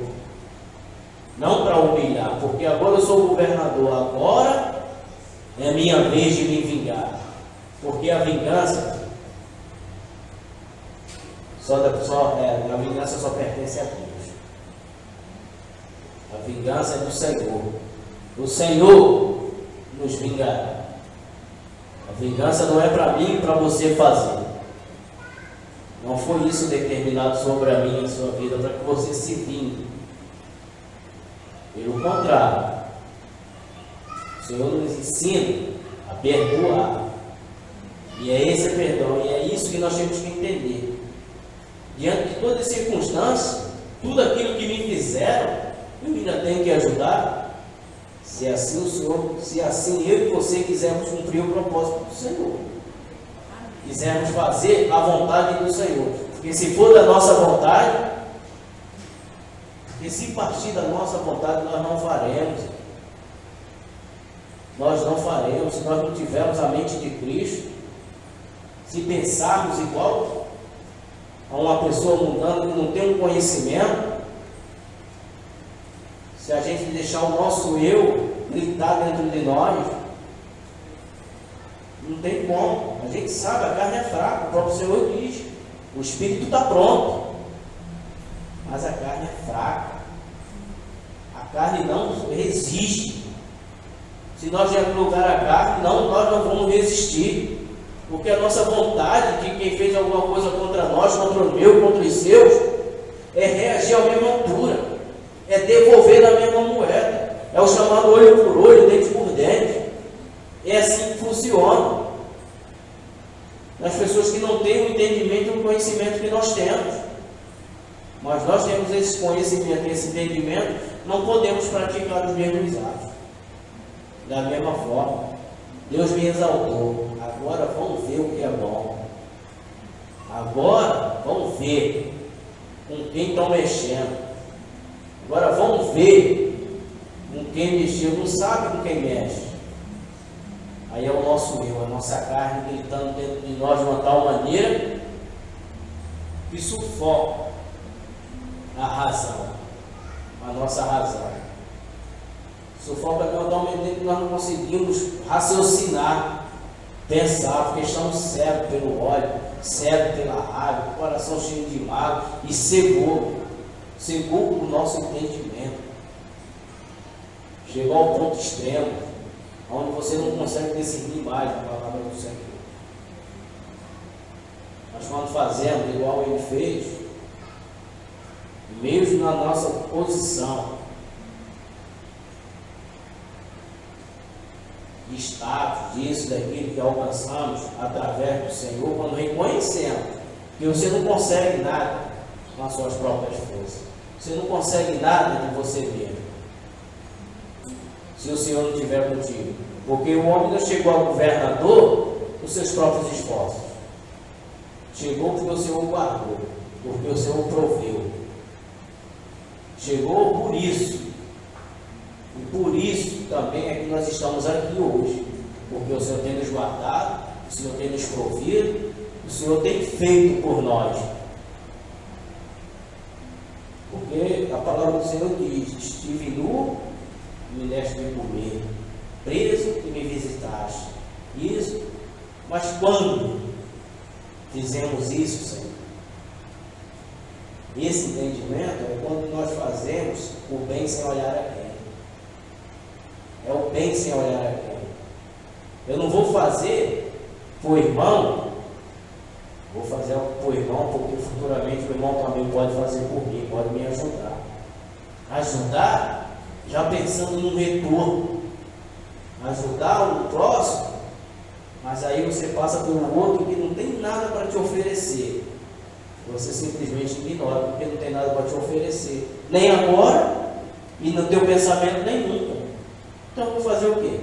Não para humilhar, porque agora eu sou governador, agora é minha vez de me vingar. Porque a vingança a vingança só pertence a Deus. A vingança é do Senhor. O Senhor nos vingará. A vingança não é para mim e para você fazer. Não foi isso determinado sobre a minha e a sua vida para que você se vingue. Pelo contrário, o Senhor nos ensina a perdoar. E é esse perdão, e é isso que nós temos que entender. Diante de todas as circunstâncias, tudo aquilo que me fizeram, eu ainda tenho que ajudar. Se assim o Senhor, se assim eu e você quisermos cumprir o propósito do Senhor, quisermos fazer a vontade do Senhor, porque se for da nossa vontade, porque se partir da nossa vontade, nós não faremos. Nós não faremos, se nós não tivermos a mente de Cristo, se pensarmos igual a uma pessoa mundana que não tem um conhecimento, se a gente deixar o nosso eu gritar dentro de nós, não tem como. A gente sabe, a carne é fraca, o próprio Senhor diz, o espírito está pronto, mas a carne é fraca, a carne não resiste. Se nós já lugar a carne, nós não vamos resistir. Porque a nossa vontade de quem fez alguma coisa contra nós, contra o meu, contra os seus, é reagir à mesma altura, é devolver na mesma moeda, é o chamado olho por olho, dente por dente. É assim que funciona. das pessoas que não têm o entendimento e o conhecimento que nós temos. Mas nós temos esse conhecimento, esse entendimento, não podemos praticar os mesmos atos. Da mesma forma, Deus me exaltou. Agora vamos ver o que é bom. Agora vamos ver com quem estão mexendo. Agora vamos ver com quem mexeu. Não sabe com quem mexe. Aí é o nosso eu, a nossa carne gritando dentro de nós de uma tal maneira que sufoca a razão, a nossa razão. Sufoca de uma tal maneira que nós não conseguimos raciocinar, pensar, porque estamos cegos pelo ódio, cegos pela raiva, coração cheio de mágoa e cegou o nosso entendimento. Chegou ao ponto extremo, onde você não consegue discernir mais a palavra do Senhor. Mas quando fazemos igual Ele fez, mesmo na nossa posição de status, disso, daquilo que alcançamos através do Senhor, quando reconhecemos que você não consegue nada com as suas próprias forças, você não consegue nada de você mesmo, se o Senhor não estiver contigo, porque o homem não chegou ao governador com seus próprios esforços, chegou porque o Senhor guardou, porque o Senhor proveu, chegou por isso, e por isso também é que nós estamos aqui hoje, porque o Senhor tem nos guardado, o Senhor tem nos provido, o Senhor tem feito por nós. Porque a palavra do Senhor diz: estive nu e me deste de comer, preso e me visitaste. Isso, mas quando fizemos isso, Senhor? Esse entendimento é quando nós fazemos o bem sem olhar a quem. É o bem sem olhar a quem. Eu não vou fazer para o irmão, vou fazer para o irmão, porque futuramente o irmão também pode fazer por mim, pode me ajudar. Ajudar, já pensando no retorno. Ajudar o próximo, mas aí você passa pelo outro que não tem nada para te oferecer. Você simplesmente ignora, porque não tem nada para te oferecer. Nem agora, e no teu pensamento nem nunca. Então vou fazer o quê?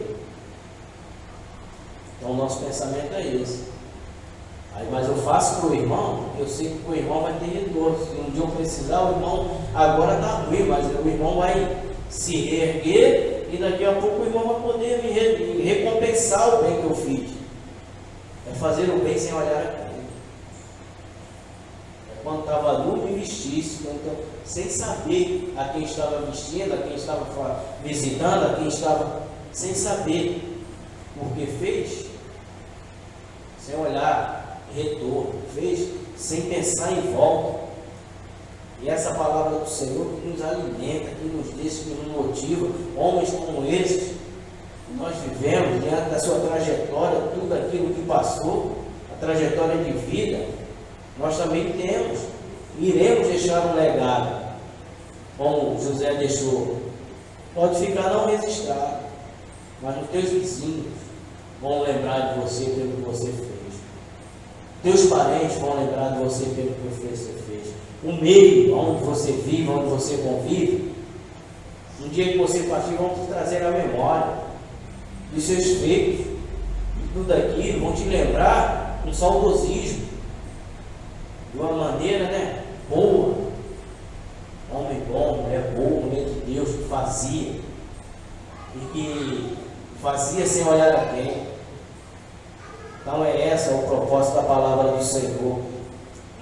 Então o nosso pensamento é esse. Aí, mas eu faço para o irmão, eu sei que o irmão vai ter retorno. Se um dia eu precisar, o irmão agora está ruim, mas o irmão vai se reerguer e daqui a pouco o irmão vai poder me recompensar o bem que eu fiz. É fazer o bem sem olhar a quem. É quando estava nu, me vestisse, sem saber a quem estava vestindo, a quem estava visitando, a quem estava, sem saber, porque fez sem olhar retorno, fez sem pensar em volta. E essa palavra do Senhor que nos alimenta, que nos deixa, que nos motiva, homens como esses, que nós vivemos diante da sua trajetória, tudo aquilo que passou, a trajetória de vida, nós também temos, iremos deixar um legado, como José deixou. Pode ficar não registrado, mas os teus vizinhos vão lembrar de você pelo que você fez. Teus parentes vão lembrar de você pelo que você fez. O meio onde você vive, onde você convive, um dia que você partir, vão te trazer a memória dos seus feitos, de tudo aquilo, vão te lembrar um saudosismo, de uma maneira, boa. Homem bom, mulher boa, mulher de Deus, que fazia, e que fazia sem olhar a quem. Então esse é o propósito da palavra do Senhor,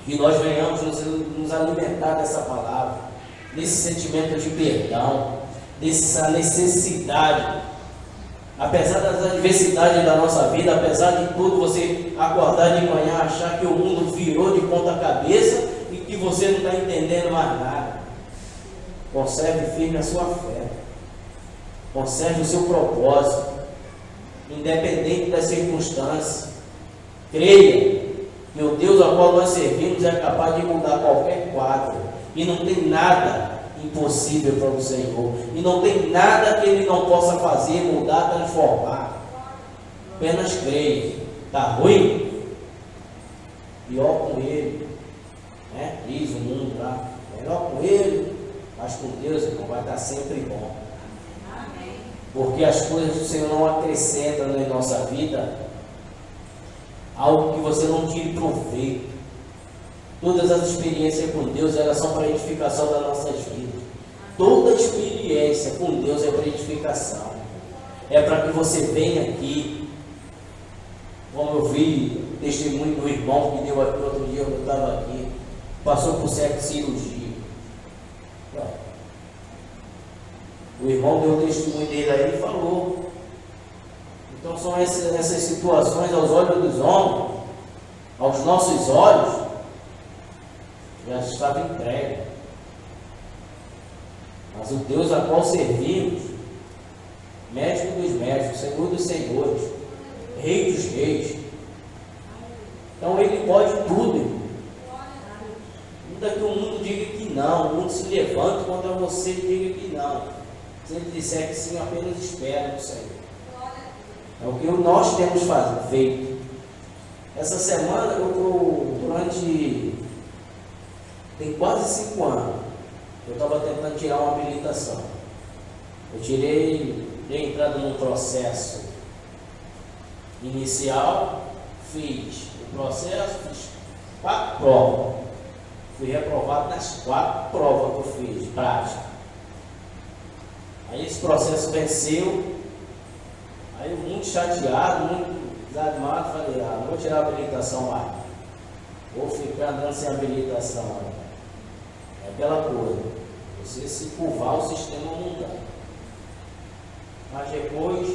que nós venhamos nos alimentar dessa palavra, desse sentimento de perdão, dessa necessidade, apesar das adversidades da nossa vida, apesar de tudo, você acordar de manhã, achar que o mundo virou de ponta cabeça e que você não está entendendo mais nada. Conserve firme a sua fé, conserve o seu propósito, independente das circunstâncias. Creia que o Deus ao qual nós servimos é capaz de mudar qualquer quadro, e não tem nada impossível para o Senhor, e não tem nada que Ele não possa fazer, mudar, transformar. Apenas creia. Está ruim? pior com ele, né? Diz o mundo lá, melhor com ele, mas com Deus, irmão, vai estar sempre bom. Amém. Porque as coisas do Senhor não acrescentam na nossa vida algo que você não tire proveito. Todas as experiências com Deus, elas são para a edificação das nossas vidas. Toda experiência com Deus é para edificação. É para que você venha aqui, como eu vi o testemunho do irmão que deu aqui outro dia, eu estava aqui, passou por certa cirurgia. O irmão deu o testemunho dele aí e falou. Então são essas situações aos olhos dos homens, aos nossos olhos, já estava entregue. Mas o Deus a qual servimos, médico dos médicos, Senhor dos senhores, Rei dos reis, então Ele pode tudo, irmão. Ainda que o mundo diga que não, o mundo se levante contra você e diga que não. Se Ele disser que sim, apenas espera no Senhor. É o que nós temos feito. Essa semana tem quase 5 anos, eu estava tentando tirar uma habilitação. Eu dei entrada num processo inicial, fiz o processo, fiz 4 provas. Fui reprovado nas 4 provas que eu fiz, prática. Aí esse processo venceu. Aí eu muito chateado, muito desanimado, falei, não vou tirar a habilitação mais. Vou ficar andando sem habilitação. É aquela coisa, você se curvar o sistema mundano. Mas depois,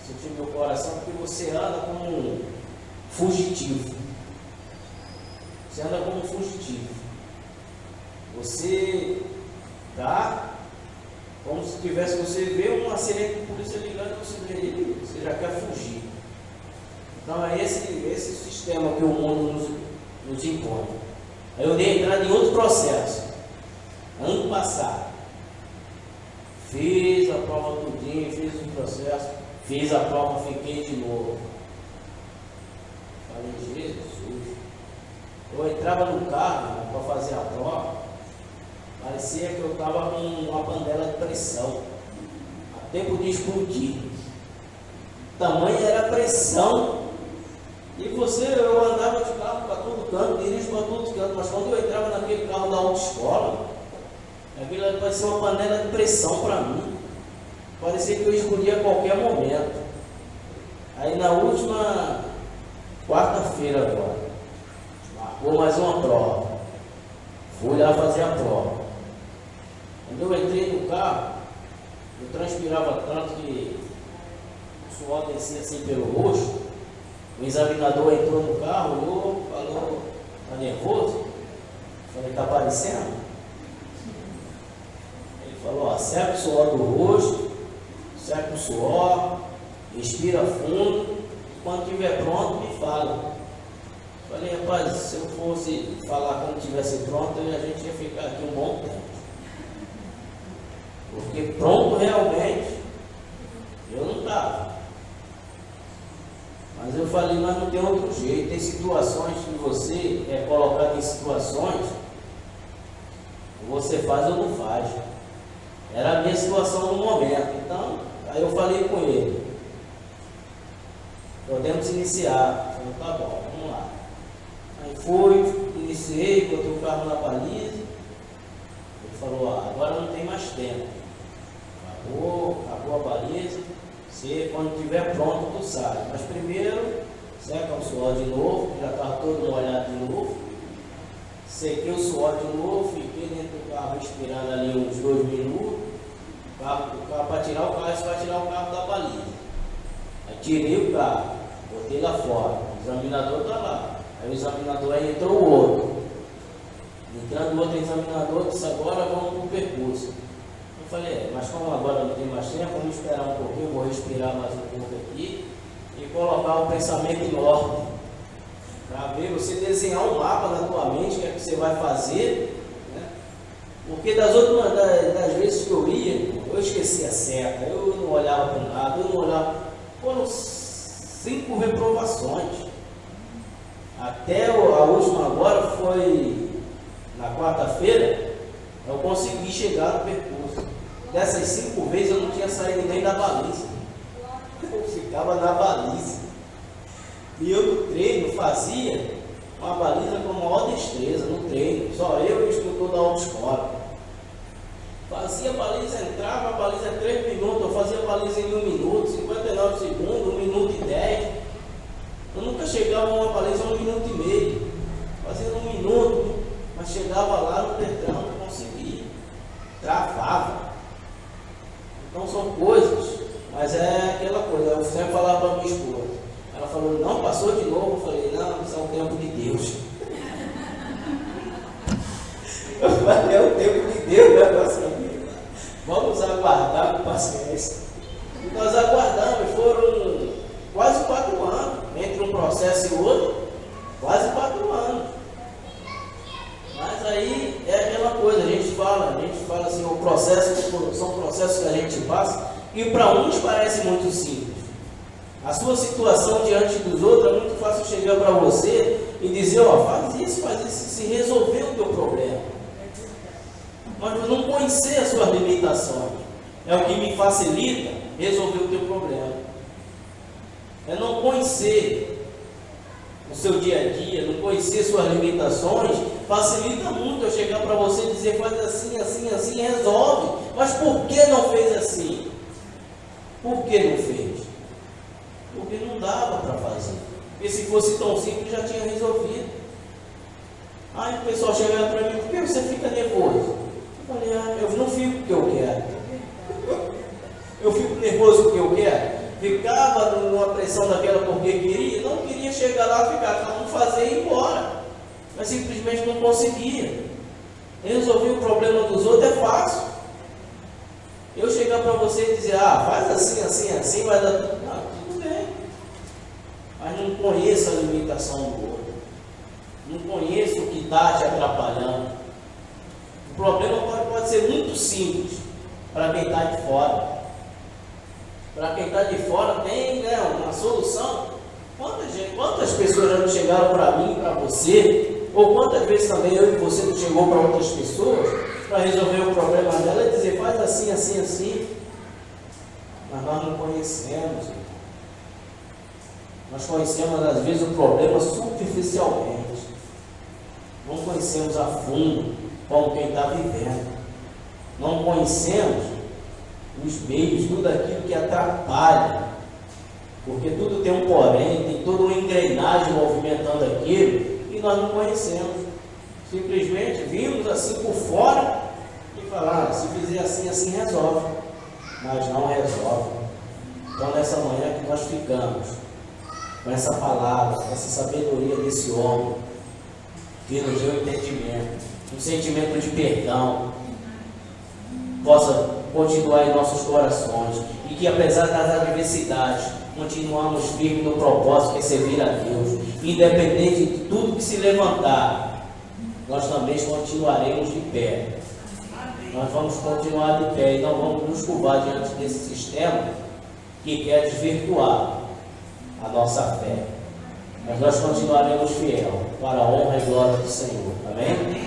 senti meu coração, porque você anda como um fugitivo. Você anda como um fugitivo. Você está como se tivesse, você vê uma sirene de polícia ligando, você já quer fugir. Então é esse sistema que o mundo nos impõe. Aí eu dei entrada em outro processo. Ano passado. Fiz a prova tudinho, fiz o processo, fiz a prova, fiquei de novo. Falei, Jesus. Eu entrava no carro para fazer a prova. Parecia que eu estava com uma panela de pressão, a tempo de explodir. Tamanha era a pressão. E eu andava de carro para todo canto, dirijo para todo canto, mas quando eu entrava naquele carro da autoescola, aquilo parecia uma panela de pressão para mim. Parecia que eu explodia a qualquer momento. Aí na última quarta-feira agora, marcou mais uma prova. Fui lá fazer a prova. Quando eu entrei no carro, eu transpirava tanto que o suor descia assim pelo rosto. O examinador entrou no carro, olhou, falou, está nervoso? Falei, está aparecendo? Ele falou, seca o suor do rosto, seca o suor, respira fundo, quando estiver pronto me fala. Falei, rapaz, se eu fosse falar quando estivesse pronto, a gente ia ficar aqui um bom tempo. Porque pronto realmente, eu não estava. Mas eu falei, mas não tem outro jeito. Tem situações que você é colocado em situações, você faz ou não faz. Era a minha situação no momento. Então, aí eu falei com ele, podemos iniciar. Eu falei, tá bom, vamos lá. Aí fui, iniciei, botei o carro na baliza. Ele falou, agora não tem mais tempo. Acabou a baliza. Você, quando estiver pronto, tu sai. Mas primeiro, seca o suor de novo, já estava todo molhado de novo. Sequei o suor de novo, fiquei dentro do carro respirando ali uns 2 minutos. Para tirar o carro, você vai tirar o carro da baliza. Aí tirei o carro, botei lá fora. O examinador está lá. Aí o examinador aí entrou o outro. Entrando o outro examinador, disse, agora vamos para o percurso. Eu falei, mas como agora não tem mais tempo, vamos esperar um pouquinho, vou respirar mais um pouco aqui e colocar o pensamento em ordem. Para ver, você desenhar um mapa na tua mente, o que é que você vai fazer, né? Porque das vezes que eu ia, eu esquecia a seta, eu não olhava para nada, eu não olhava. Foram 5 reprovações. Até a última agora foi na quarta-feira, eu consegui chegar no percurso. Dessas 5 vezes eu não tinha saído nem da baliza. Eu ficava na baliza. E eu no treino fazia uma baliza com a maior destreza no treino. Só eu e o instrutor da autoescola. Fazia a baliza, entrava a baliza em 3 minutos, eu fazia a baliza em 1 minuto, 59 segundos, 1 minuto e 10. Eu nunca chegava a uma baliza em 1 minuto e meio. Fazia 1 minuto, mas chegava lá no terrão, não conseguia. Travava. Então são coisas, mas é aquela coisa, eu sempre falava para a minha esposa. Ela falou, não, passou de novo. Eu falei, não, isso é o tempo de Deus. Eu falei, é o tempo de Deus, né, nossa vida? Vamos aguardar com paciência. E nós aguardamos, foram quase 4 anos, entre um processo e outro, quase 4 anos. Mas aí é aquela coisa, a gente fala assim, o processo, são processos que a gente passa, e para uns parece muito simples. A sua situação diante dos outros é muito fácil chegar para você e dizer, ó, faz isso, se resolver o teu problema. Mas não conhecer as suas limitações é o que me facilita resolver o teu problema. É não conhecer o seu dia a dia, não conhecer suas limitações, facilita muito eu chegar para você e dizer, faz assim, assim, assim, resolve. Mas por que não fez assim? Por que não fez? Porque não dava para fazer. Porque se fosse tão simples, já tinha resolvido. Aí o pessoal chegava para mim, por que você fica nervoso? Eu falei, eu não fico porque eu quero. Eu fico nervoso porque eu quero. Ficava numa pressão daquela porque queria, não queria chegar lá, ficar, não fazer e ir embora. Mas simplesmente não conseguia. Resolver o problema dos outros é fácil. Eu chegar para você e dizer, faz assim, assim, assim, vai dar tudo. Não, tudo bem. Mas não conheço a limitação do outro. Não conheço o que está te atrapalhando. O problema pode ser muito simples para quem está de fora. Para quem está de fora tem, né, uma solução. Quantas pessoas já não chegaram para mim, para você, ou quantas vezes também eu e você não chegou para outras pessoas para resolver o problema dela e dizer, faz assim, assim, assim. Mas nós não conhecemos. Nós conhecemos às vezes o problema superficialmente. Não conhecemos a fundo como quem está vivendo. Não conhecemos os meios, tudo aquilo que atrapalha. Porque tudo tem um porém, tem toda uma engrenagem movimentando aquilo e nós não conhecemos. Simplesmente vimos assim por fora e falar, se fizer assim, assim resolve. Mas não resolve. Então nessa manhã que nós ficamos com essa palavra, com essa sabedoria desse homem, que nos deu entendimento, um sentimento de perdão, possa continuar em nossos corações e que apesar das adversidades, continuamos firmes no propósito que é servir a Deus, independente de tudo que se levantar, nós também continuaremos de pé. Nós vamos continuar de pé e não vamos nos curvar diante desse sistema que quer desvirtuar a nossa fé. Mas nós continuaremos fiel para a honra e glória do Senhor. Amém?